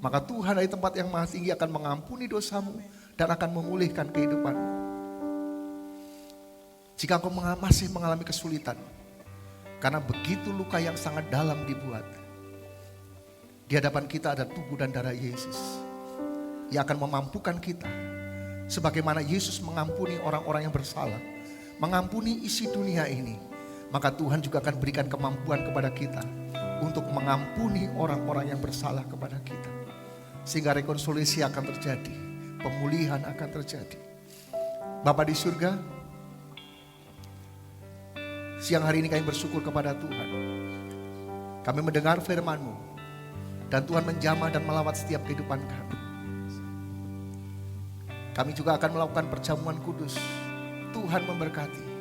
Maka Tuhan dari tempat yang maha tinggi akan mengampuni dosamu dan akan memulihkan kehidupanmu. Jika engkau masih mengalami kesulitan, karena begitu luka yang sangat dalam dibuat, di hadapan kita ada tubuh dan darah Yesus yang akan memampukan kita. Sebagaimana Yesus mengampuni orang-orang yang bersalah, mengampuni isi dunia ini, maka Tuhan juga akan berikan kemampuan kepada kita untuk mengampuni orang-orang yang bersalah kepada kita. Sehingga rekonsiliasi akan terjadi, pemulihan akan terjadi. Bapa di surga, siang hari ini kami bersyukur kepada Tuhan. Kami mendengar firman-Mu, dan Tuhan menjamah dan melawat setiap kehidupan kami. Kami juga akan melakukan perjamuan kudus. Tuhan memberkati.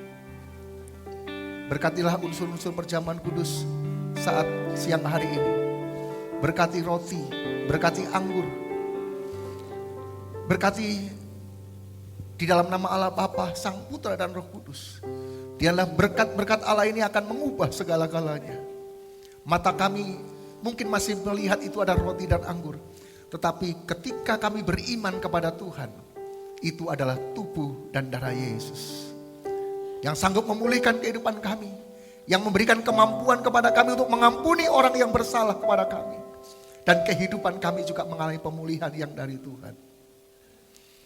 Berkatilah unsur-unsur perjamuan kudus saat siang hari ini. Berkati roti, berkati anggur. Berkati di dalam nama Allah Bapa, Sang Putra dan Roh Kudus. Dialah berkat-berkat Allah ini akan mengubah segala-galanya. Mata kami mungkin masih melihat itu ada roti dan anggur. Tetapi ketika kami beriman kepada Tuhan, itu adalah tubuh dan darah Yesus. Yang sanggup memulihkan kehidupan kami. Yang memberikan kemampuan kepada kami untuk mengampuni orang yang bersalah kepada kami. Dan kehidupan kami juga mengalami pemulihan yang dari Tuhan.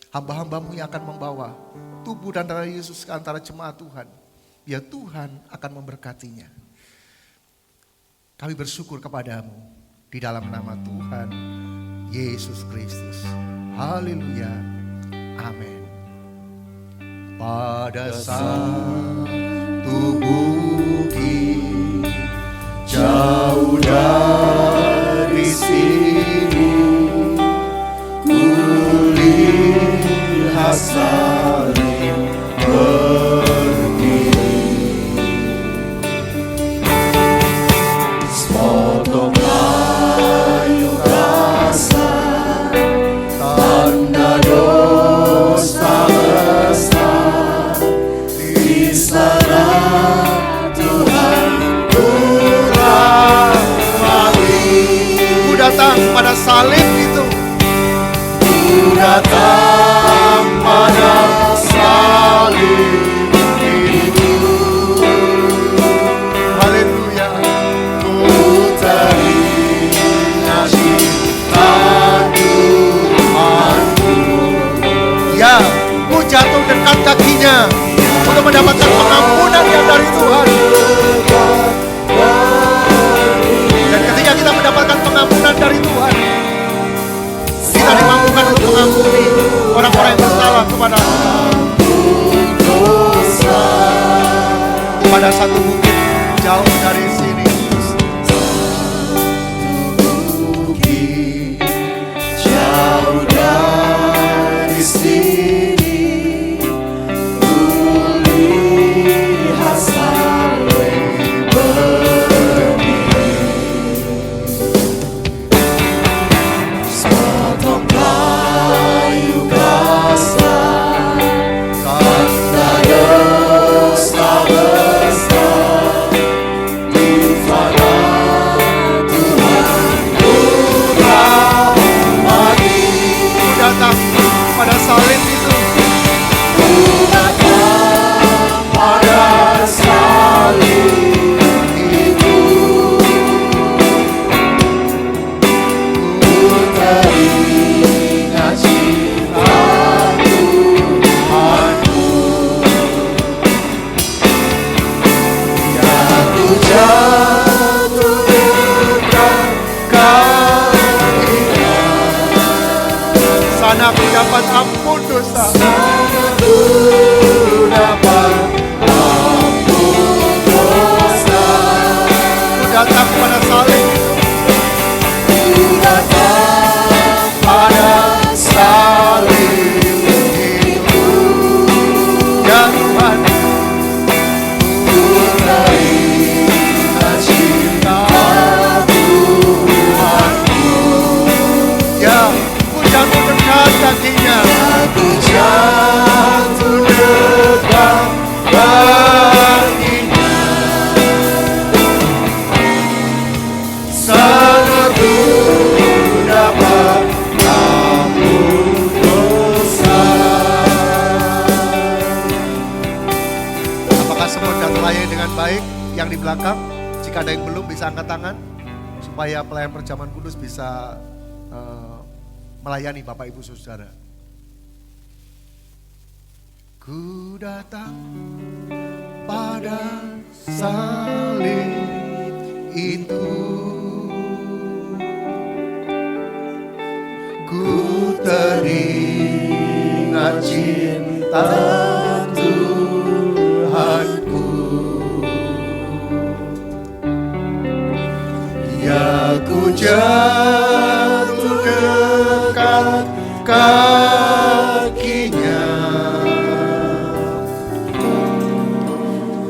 Hamba-hamba-Mu yang akan membawa tubuh dan darah Yesus ke antara jemaat Tuhan. Ya Tuhan akan memberkatinya. Kami bersyukur kepada-Mu di dalam nama Tuhan Yesus Kristus. Haleluya. Amin. Pada saat tubuh kita jauh dari sini, kulihat saling berdiri. Sepotong kayu kasar, tanda dosa besar, di sana Tuhan pulang lagi. Ku datang pada salib itu, ku datang pada salib itu. Haleluya. Ku teringat cinta Tuhanku. Ya, ku jatuh dekat kakinya untuk mendapatkan pengampunan yang dari Tuhan. Dan ketika kita mendapatkan pengampunan dari Tuhan, kita dimampukan untuk mengampuni orang-orang yang bersalah kepada kita. Pada satu bukit jauh dari sini, bukit jauh dari sini, kulihat salib berdiri. Sepotong kayu kasar, tanda dosa besar, di Yang di belakang, jika ada yang belum bisa angkat tangan supaya pelayan perjamuan kudus bisa melayani Bapak Ibu Saudara. Ku datang pada salib itu, ku teringat cinta Tuhanku. Ya ku jatuh dekat kakinya,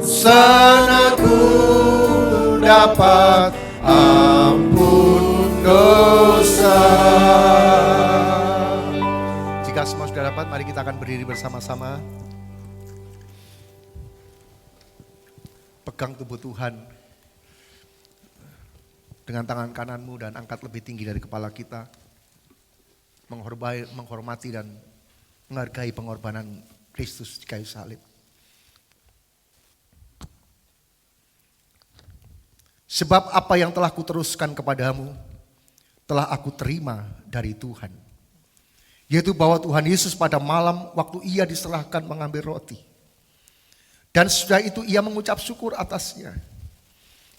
sana ku dapat ampun dosa. Jika semua sudah dapat, mari kita akan berdiri bersama-sama. Pegang tubuh Tuhan dengan tangan kananmu dan angkat lebih tinggi dari kepala kita. Menghormati dan menghargai pengorbanan Kristus di kayu salib. Sebab apa yang telah kuteruskan kepadamu telah aku terima dari Tuhan. Yaitu bahwa Tuhan Yesus pada malam waktu ia diserahkan mengambil roti. Dan sesudah itu ia mengucap syukur atasnya.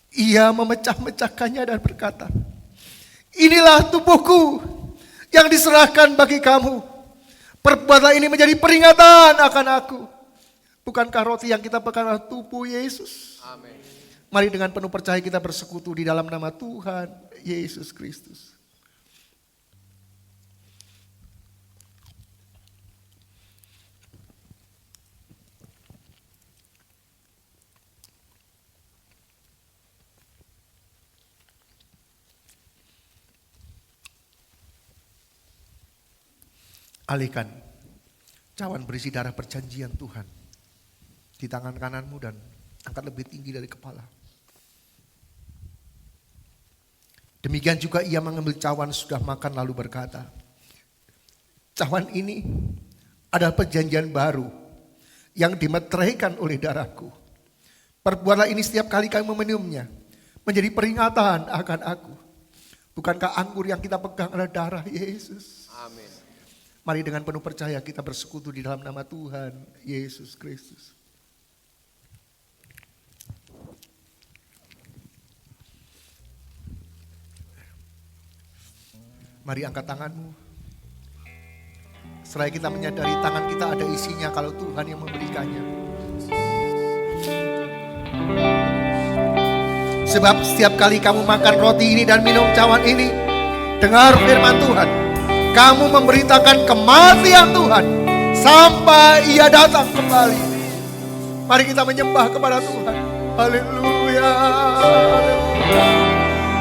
Ia memecah-mecahkannya dan berkata, inilah tubuhku yang diserahkan bagi kamu. Perbuatlah ini menjadi peringatan akan aku. Bukankah roti yang kita pegang adalah tubuh Yesus? Amin. Mari dengan penuh percaya kita bersekutu di dalam nama Tuhan Yesus Kristus. Alihkan cawan berisi darah perjanjian Tuhan di tangan kananmu dan angkat lebih tinggi dari kepala. Demikian juga ia mengambil cawan sudah makan lalu berkata, cawan ini adalah perjanjian baru yang dimeteraikan oleh darahku. Perbuatlah ini setiap kali kamu meminumnya, menjadi peringatan akan aku. Bukankah anggur yang kita pegang adalah darah Yesus? Amin. Mari dengan penuh percaya kita bersekutu di dalam nama Tuhan Yesus Kristus. Mari angkat tanganmu. Seraya kita menyadari tangan kita ada isinya kalau Tuhan yang memberikannya. Sebab setiap kali kamu makan roti ini dan minum cawan ini, dengar firman Tuhan. Kamu memberitakan kematian Tuhan sampai ia datang kembali. Mari kita menyembah kepada Tuhan. Haleluya.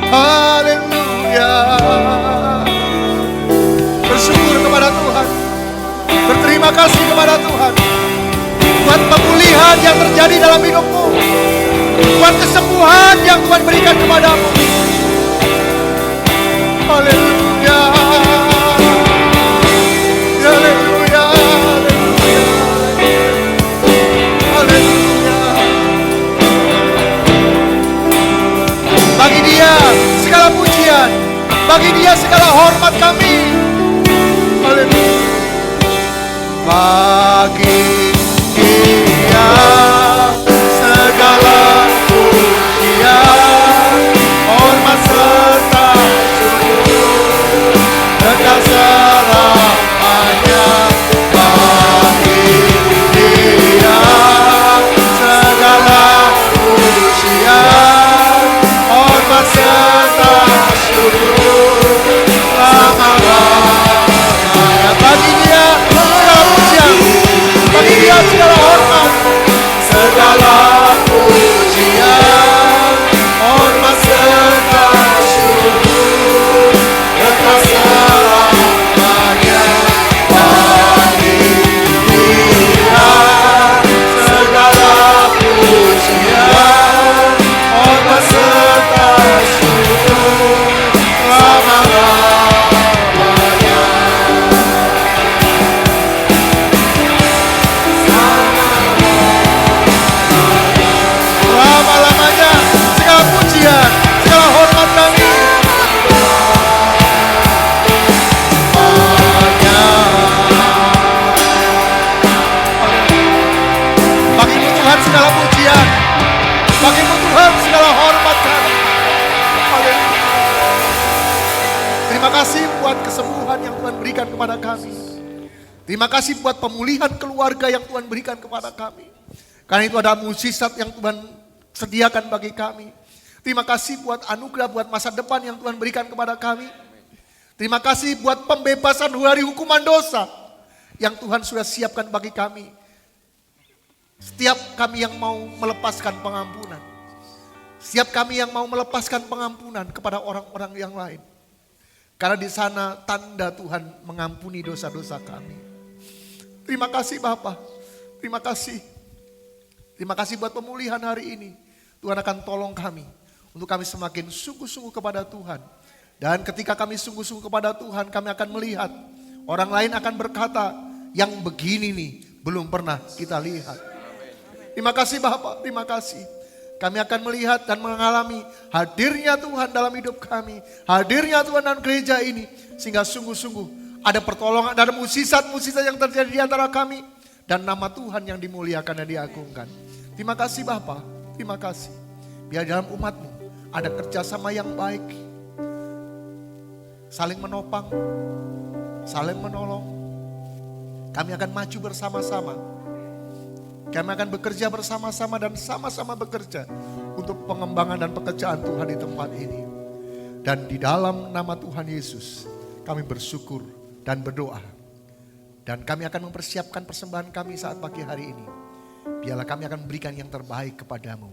Haleluya. Bersyukur kepada Tuhan. Berterima kasih kepada Tuhan. Buat pemulihan yang terjadi dalam hidupmu. Buat kesembuhan yang Tuhan berikan kepadamu. Haleluya. Haleluya. Haleluya. Bagi Dia segala pujian, bagi Dia segala hormat kami. Haleluya. Bagi Dia segala pujian, hormat serta syukur, kekal selamanya. Bagi Dia segala pujian, hormat serta syukur, lamanya. Bagi Dia segala pujian, bagi Dia kasih buat kesembuhan yang Tuhan berikan kepada kami. Terima kasih buat pemulihan keluarga yang Tuhan berikan kepada kami. Karena itu ada mukjizat yang Tuhan sediakan bagi kami. Terima kasih buat anugerah, buat masa depan yang Tuhan berikan kepada kami. Terima kasih buat pembebasan dari hukuman dosa yang Tuhan sudah siapkan bagi kami. Setiap kami yang mau melepaskan pengampunan. Setiap kami yang mau melepaskan pengampunan kepada orang-orang yang lain. Karena di sana tanda Tuhan mengampuni dosa-dosa kami. Terima kasih Bapa. Terima kasih. Terima kasih buat pemulihan hari ini. Tuhan akan tolong kami untuk kami semakin sungguh-sungguh kepada Tuhan. Dan ketika kami sungguh-sungguh kepada Tuhan, kami akan melihat orang lain akan berkata, yang begini nih belum pernah kita lihat. Terima kasih Bapak, terima kasih. Kami akan melihat dan mengalami hadirnya Tuhan dalam hidup kami. Hadirnya Tuhan dalam gereja ini. Sehingga sungguh-sungguh ada pertolongan, ada mukjizat-mukjizat yang terjadi di antara kami. Dan nama Tuhan yang dimuliakan dan diagungkan. Terima kasih Bapak, terima kasih. Biar dalam umat-Mu ada kerjasama yang baik. Saling menopang, saling menolong. Kami akan maju bersama-sama. Kami akan bekerja bersama-sama dan sama-sama bekerja untuk pengembangan dan pekerjaan Tuhan di tempat ini. Dan di dalam nama Tuhan Yesus kami bersyukur dan berdoa. Dan kami akan mempersiapkan persembahan kami saat pagi hari ini. Biarlah kami akan memberikan yang terbaik kepadamu.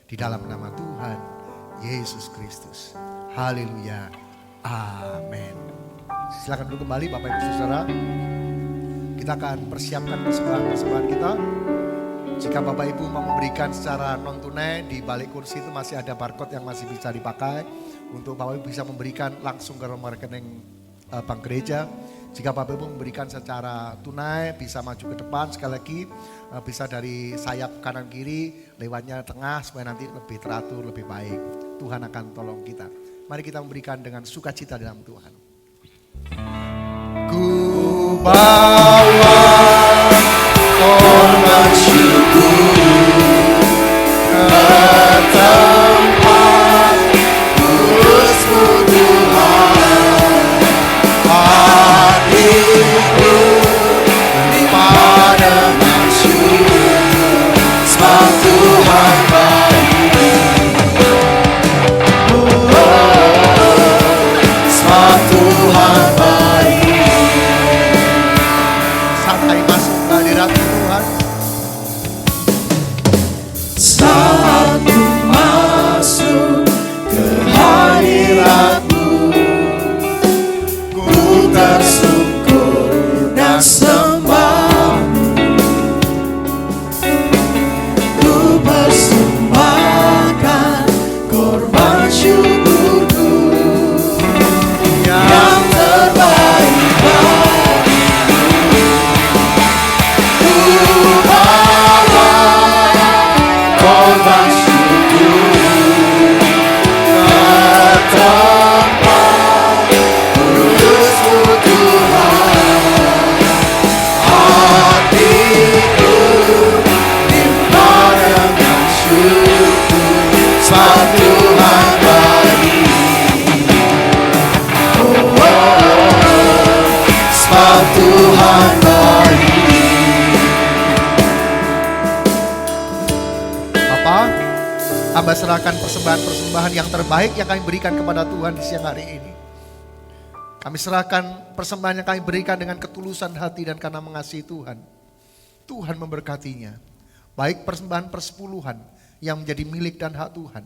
Di dalam nama Tuhan Yesus Kristus. Haleluya. Amin. Silakan duduk kembali Bapak Ibu Saudara. Kita akan persiapkan persembahan kita. Jika Bapak Ibu mau memberikan secara non tunai, di balik kursi itu masih ada barcode yang masih bisa dipakai. Untuk Bapak Ibu bisa memberikan langsung ke nomor rekening bank gereja. Jika Bapak Ibu memberikan secara tunai, bisa maju ke depan sekali lagi. Bisa dari sayap kanan kiri, lewatnya tengah supaya nanti lebih teratur, lebih baik. Tuhan akan tolong kita. Mari kita memberikan dengan sukacita dalam Tuhan. Ku bawa korban syukur ke tempat kudus-Mu Tuhan. Hatiku limpah dengan syukur, sebab Tuhan baik. Sebab Tuhan baik. Santai masuk ke hadirat Tuhan. Saat ku masuk ke hadirat-Mu, ku tersungkur dan sembah-Mu. Ku persembahkan korban syukurku yang terbaik bagimu. Ku bawa korban syukur ke tempat kudus-Mu Tuhan. Hatiku limpah dengan syukur, sebab Tuhan baik. Sebab Tuhan baik. Bapak, hamba serahkan persembahan-persembahan yang terbaik yang kami berikan kepada Tuhan di siang hari ini. Kami serahkan persembahan yang kami berikan dengan ketulusan hati dan karena mengasihi Tuhan. Tuhan memberkatinya. Baik persembahan persepuluhan yang menjadi milik dan hak Tuhan.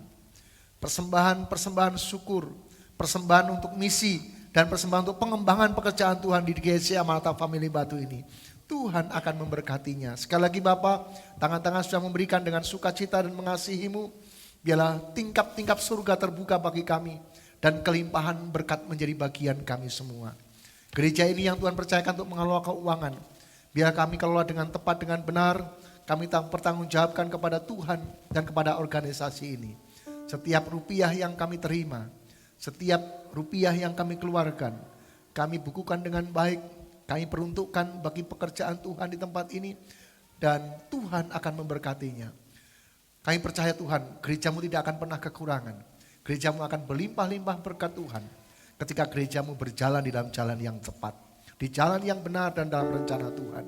Persembahan syukur, persembahan untuk misi, dan persembahan untuk pengembangan pekerjaan Tuhan di GSC Amanata Family Batu ini. Tuhan akan memberkatinya. Sekali lagi Bapak, tangan-tangan sudah memberikan dengan sukacita dan mengasihi-Mu. Biarlah tingkap-tingkap surga terbuka bagi kami. Dan kelimpahan berkat menjadi bagian kami semua. Gereja ini yang Tuhan percayakan untuk mengelola keuangan. Biar kami kelola dengan tepat, dengan benar. Kami bertanggungjawabkan kepada Tuhan dan kepada organisasi ini. Setiap rupiah yang kami terima, setiap rupiah yang kami keluarkan, kami bukukan dengan baik, kami peruntukkan bagi pekerjaan Tuhan di tempat ini, dan Tuhan akan memberkatinya. Kami percaya Tuhan, gereja-Mu tidak akan pernah kekurangan. Gereja-Mu akan berlimpah-limpah berkat Tuhan. ketika gerejamu berjalan di dalam jalan yang tepat, di jalan yang benar dan dalam rencana Tuhan.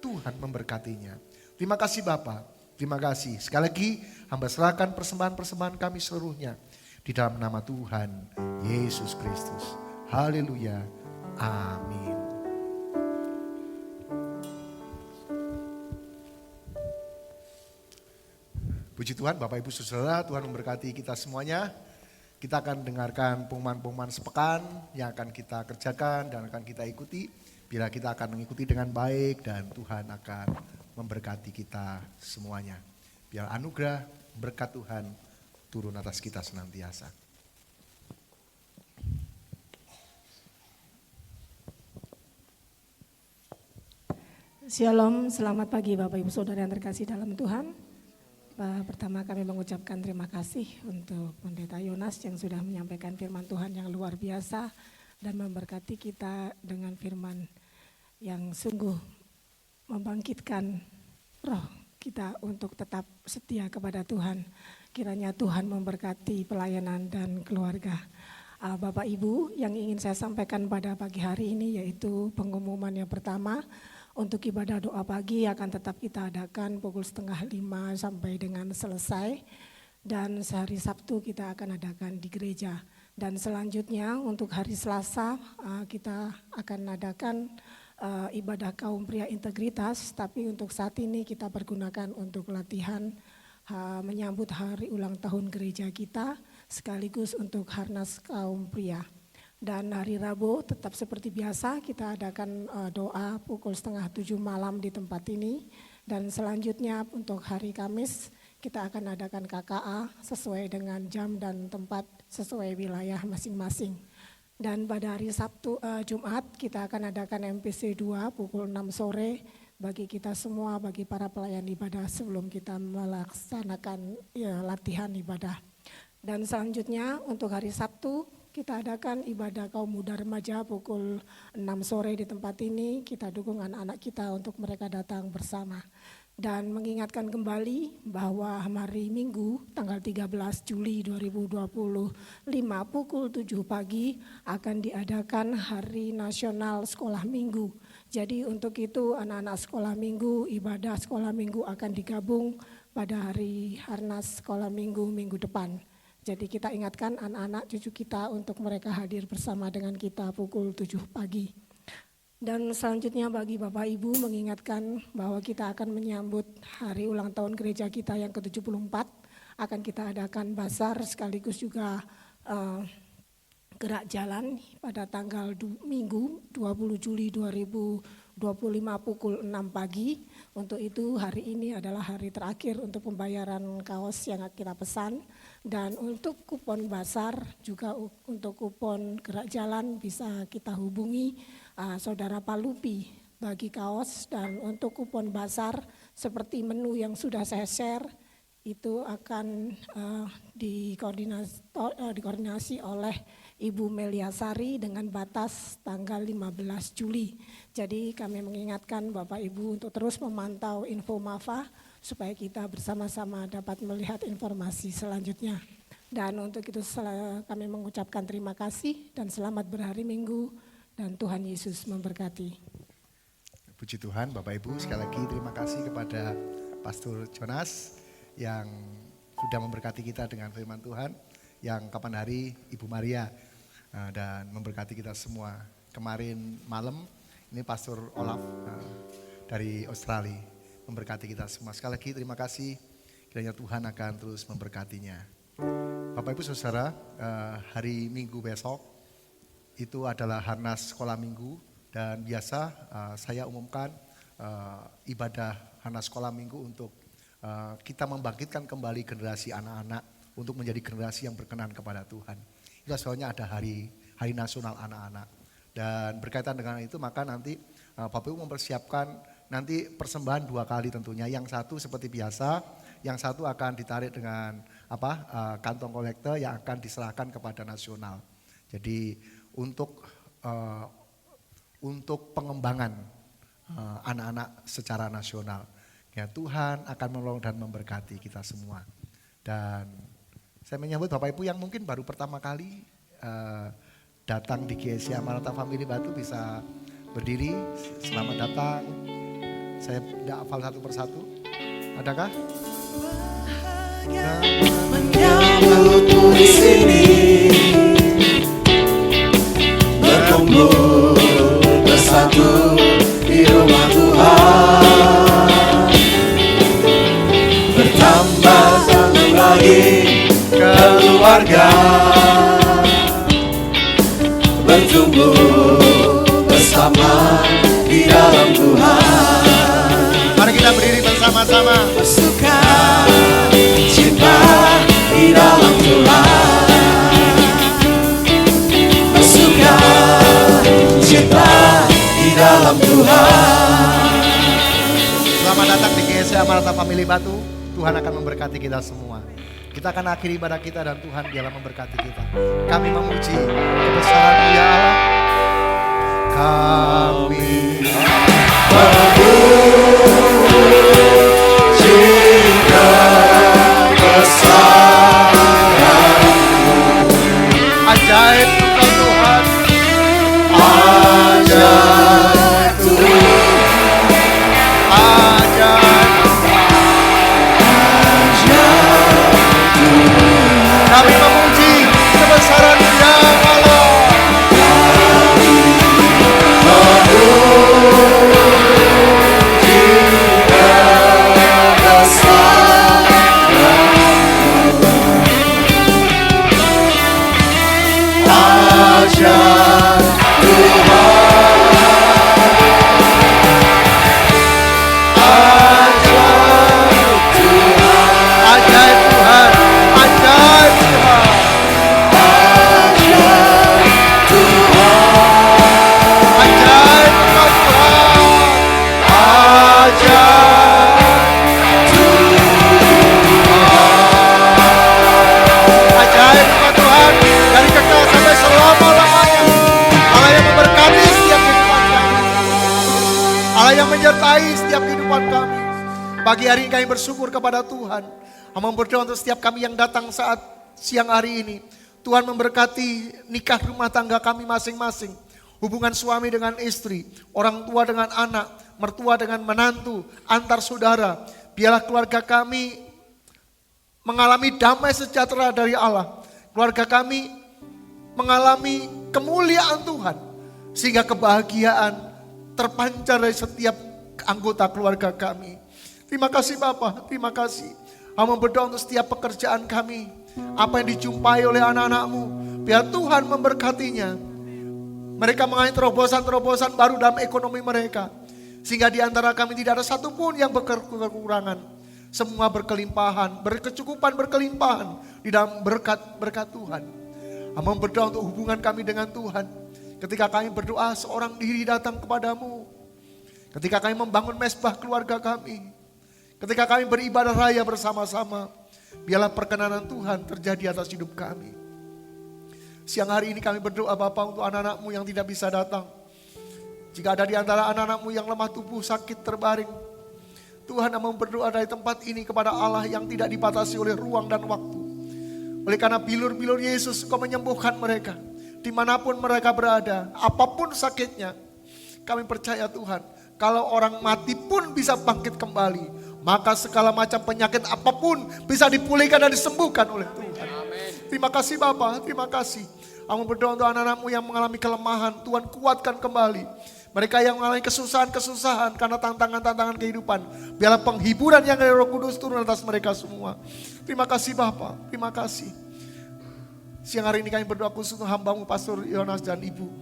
Tuhan memberkatinya. Terima kasih Bapa, terima kasih. Sekali lagi hamba serahkan persembahan-persembahan kami seluruhnya di dalam nama Tuhan Yesus Kristus. Haleluya. Amin. Puji Tuhan, Bapak Ibu Saudara, Tuhan memberkati kita semuanya. Kita akan dengarkan pengumuman-pengumuman sepekan yang akan kita kerjakan dan akan kita ikuti. Bila kita akan mengikuti dengan baik dan Tuhan akan memberkati kita semuanya. Biar anugerah berkat Tuhan turun atas kita senantiasa. Shalom, selamat pagi Bapak Ibu Saudara yang terkasih dalam Tuhan. Pertama kami mengucapkan terima kasih untuk Pendeta Yonas yang sudah menyampaikan firman Tuhan yang luar biasa dan memberkati kita dengan firman yang sungguh membangkitkan roh kita untuk tetap setia kepada Tuhan. Kiranya Tuhan memberkati pelayanan dan keluarga. Bapak Ibu, yang ingin saya sampaikan pada pagi hari ini yaitu pengumuman yang pertama. Untuk ibadah doa pagi akan tetap kita adakan pukul 4:30 sampai dengan selesai. Dan sehari Sabtu kita akan adakan di gereja. Dan selanjutnya untuk hari Selasa kita akan adakan ibadah kaum pria integritas. Tapi untuk saat ini kita pergunakan untuk latihan menyambut hari ulang tahun gereja kita. Sekaligus untuk harnas kaum pria. Dan hari Rabu tetap seperti biasa kita adakan doa pukul 6:30 malam di tempat ini. Dan selanjutnya untuk hari Kamis kita akan adakan KKA sesuai dengan jam dan tempat sesuai wilayah masing-masing. Dan pada hari Jumat kita akan adakan MPC 2 pukul 6 sore bagi kita semua, bagi para pelayan ibadah sebelum kita melaksanakan latihan ibadah. Dan selanjutnya untuk hari Sabtu kita adakan ibadah kaum muda remaja pukul 6 sore di tempat ini. Kita dukung anak-anak kita untuk mereka datang bersama. Dan mengingatkan kembali bahwa hari Minggu tanggal 13 Juli 2025 pukul 7 pagi akan diadakan Hari Nasional Sekolah Minggu. Jadi untuk itu anak-anak sekolah minggu, ibadah sekolah minggu akan digabung pada hari Harnas Sekolah Minggu minggu depan. Jadi kita ingatkan anak-anak cucu kita untuk mereka hadir bersama dengan kita pukul 7 pagi. Dan selanjutnya bagi Bapak Ibu mengingatkan bahwa kita akan menyambut hari ulang tahun gereja kita yang ke-74. Akan kita adakan basar sekaligus juga gerak jalan pada tanggal Minggu 20 Juli 2025 pukul 6 pagi. Untuk itu hari ini adalah hari terakhir untuk pembayaran kaos yang kita pesan. Dan untuk kupon basar juga untuk kupon gerak jalan bisa kita hubungi Saudara Palupi bagi kaos. Dan untuk kupon basar seperti menu yang sudah saya share itu akan dikoordinasi oleh Ibu Meliasari dengan batas tanggal 15 Juli. Jadi kami mengingatkan Bapak Ibu untuk terus memantau info MAFA supaya kita bersama-sama dapat melihat informasi selanjutnya. Dan untuk itu kami mengucapkan terima kasih dan selamat berhari Minggu dan Tuhan Yesus memberkati. Puji Tuhan, Bapak Ibu, sekali lagi terima kasih kepada Pastor Jonas yang sudah memberkati kita dengan firman Tuhan, yang kapan hari Ibu Maria dan memberkati kita semua. Kemarin malam ini Pastor Olaf dari Australia memberkati kita semua. Sekali lagi terima kasih, kiranya Tuhan akan terus memberkatinya. Bapak Ibu Saudara, hari Minggu besok itu adalah Harnas Sekolah Minggu. Dan biasa saya umumkan ibadah Harnas Sekolah Minggu untuk kita membangkitkan kembali generasi anak-anak untuk menjadi generasi yang berkenan kepada Tuhan. Itu soalnya ada hari nasional anak-anak. Dan berkaitan dengan itu maka nanti Bapak Ibu mempersiapkan nanti persembahan 2 kali tentunya. Yang satu seperti biasa, yang satu akan ditarik dengan kantong kolektor yang akan diserahkan kepada nasional. Jadi untuk pengembangan anak-anak secara nasional. Ya, Tuhan akan menolong dan memberkati kita semua. Dan saya menyambut Bapak Ibu yang mungkin baru pertama kali datang di GSI Maranatha Family Batu bisa berdiri. Selamat datang. Saya tidak hafal satu persatu. Adakah? Menyambutmu di sini, berkumpul bersatu di rumah Tuhan, bertambah satu lagi keluarga, bertumbuh bersama di dalam Tuhan. Mari kita berdiri bersama-sama. Bersuka cita di dalam Tuhan, bersuka cita di dalam Tuhan. Selamat datang di GSI Maranatha Family Batu. Tuhan akan memberkati kita semua. Kita akan akhiri ibadah kita dan Tuhan dialah memberkati kita. Kami memuji kebesaran-Mu ya Allah. Kami ajaib Engkau Tuhan, ajaib Tuhan, ajaib Tuhan. Kami memuji kebesaran-Mu ya Allah. Menyertai setiap kehidupan kami. Pagi hari ini kami bersyukur kepada Tuhan. Kami berdoa untuk setiap kami yang datang saat siang hari ini. Tuhan memberkati nikah rumah tangga kami masing-masing. Hubungan suami dengan istri, orang tua dengan anak, mertua dengan menantu, antar saudara. Biarlah keluarga kami mengalami damai sejahtera dari Allah. Keluarga kami mengalami kemuliaan Tuhan. Sehingga kebahagiaan terpancar dari setiap anggota keluarga kami. Terima kasih Bapa, terima kasih. Kami berdoa untuk setiap pekerjaan kami. Apa yang dijumpai oleh anak-anak-Mu, biar Tuhan memberkatinya. Mereka mengalami terobosan-terobosan baru dalam ekonomi mereka. Sehingga di antara kami tidak ada satupun yang berkekurangan. Semua berkelimpahan, berkecukupan, berkelimpahan di dalam berkat Tuhan. Kami berdoa untuk hubungan kami dengan Tuhan. Ketika kami berdoa, seorang diri datang kepadamu. Ketika kami membangun mezbah keluarga kami. Ketika kami beribadah raya bersama-sama. Biarlah perkenanan Tuhan terjadi atas hidup kami. Siang hari ini kami berdoa Bapa untuk anak-anak-Mu yang tidak bisa datang. Jika ada di antara anak-anak-Mu yang lemah tubuh, sakit, terbaring. Tuhan kami berdoa dari tempat ini kepada Allah yang tidak dibatasi oleh ruang dan waktu. Oleh karena bilur-bilur Yesus, Kau menyembuhkan mereka. Dimanapun mereka berada, apapun sakitnya. Kami percaya Tuhan, kalau orang mati pun bisa bangkit kembali, maka segala macam penyakit apapun bisa dipulihkan dan disembuhkan oleh Tuhan. Terima kasih Bapa, terima kasih. Kami berdoa untuk anak-anak-Mu yang mengalami kelemahan, Tuhan kuatkan kembali. Mereka yang mengalami kesusahan-kesusahan karena tantangan-tantangan kehidupan, biarlah penghiburan yang dari Roh Kudus turun atas mereka semua. Terima kasih Bapa, terima kasih. Siang hari ini kami berdoa khusus untuk hamba-Mu Pastor Yonas dan Ibu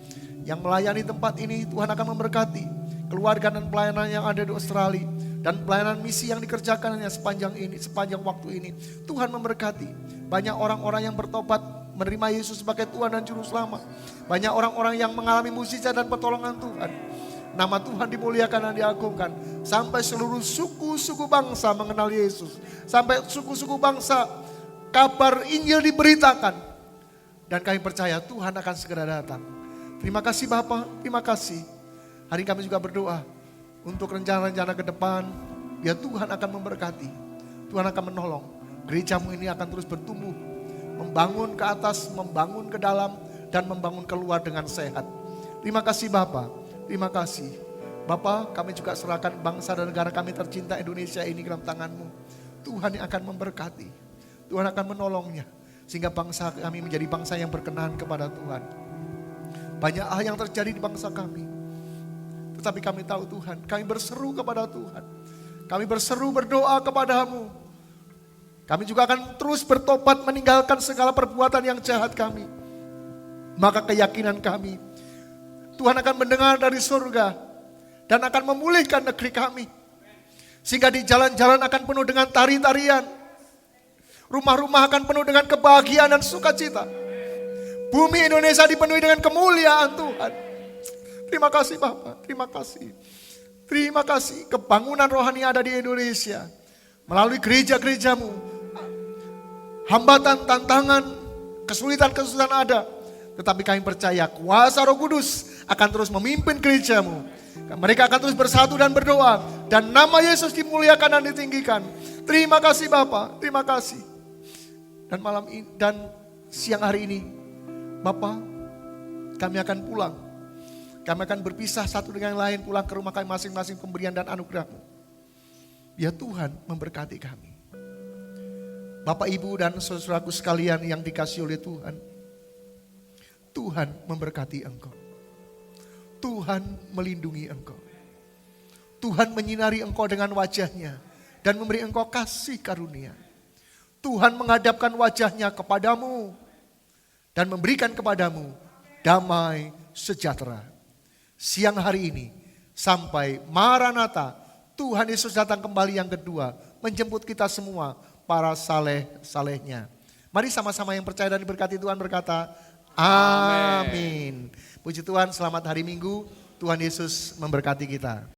yang melayani tempat ini. Tuhan akan memberkati keluarga dan pelayanan yang ada di Australia dan pelayanan misi yang dikerjakannya sepanjang waktu ini. Tuhan memberkati banyak orang-orang yang bertobat menerima Yesus sebagai Tuhan dan Juru Selamat. Banyak orang-orang yang mengalami mukjizat dan pertolongan Tuhan. Nama Tuhan dimuliakan dan diagungkan sampai seluruh suku-suku bangsa mengenal Yesus. Sampai suku-suku bangsa kabar Injil diberitakan. Dan kami percaya Tuhan akan segera datang. Terima kasih Bapa, terima kasih. Hari ini kami juga berdoa untuk rencana-rencana ke depan. Biar Tuhan akan memberkati. Tuhan akan menolong. Gereja-Mu ini akan terus bertumbuh. Membangun ke atas, membangun ke dalam. dan membangun keluar dengan sehat. Terima kasih Bapa, terima kasih. Bapa, kami juga serahkan bangsa dan negara kami tercinta Indonesia ini ke dalam tangan-Mu. Tuhan yang akan memberkati, Tuhan akan menolongnya, sehingga bangsa kami menjadi bangsa yang berkenan kepada Tuhan. Banyak hal yang terjadi di bangsa kami, tetapi kami tahu Tuhan, kami berseru kepada Tuhan. Kami berseru berdoa kepada-Mu. Kami juga akan terus bertobat meninggalkan segala perbuatan yang jahat kami. Maka keyakinan kami, Tuhan akan mendengar dari surga dan akan memulihkan negeri kami. Sehingga di jalan-jalan akan penuh dengan tari-tarian. Rumah-rumah akan penuh dengan kebahagiaan dan sukacita. Bumi Indonesia dipenuhi dengan kemuliaan Tuhan. Terima kasih Bapak, terima kasih. Terima kasih kebangunan rohani ada di Indonesia. Melalui gereja-gereja-Mu. Hambatan, tantangan, kesulitan-kesulitan ada. Tetapi kami percaya kuasa Roh Kudus akan terus memimpin gereja-Mu. Mereka akan terus bersatu dan berdoa. Dan nama Yesus dimuliakan dan ditinggikan. Terima kasih Bapak, terima kasih. Dan malam ini, dan siang hari ini, Bapak, kami akan pulang. Kami akan berpisah satu dengan yang lain, pulang ke rumah kami masing-masing pemberian dan anugerah-Mu. Biar Tuhan memberkati kami. Bapak, Ibu, dan saudaraku sekalian yang dikasihi oleh Tuhan. Tuhan memberkati engkau. Tuhan melindungi engkau. Tuhan menyinari engkau dengan wajah-Nya dan memberi engkau kasih karunia. Tuhan menghadapkan wajah-Nya kepadamu dan memberikan kepadamu damai sejahtera. Siang hari ini sampai Maranatha, Tuhan Yesus datang kembali yang kedua, menjemput kita semua, para saleh-salehnya. Mari sama-sama yang percaya dan diberkati Tuhan berkata, amin. Puji Tuhan, selamat hari Minggu, Tuhan Yesus memberkati kita.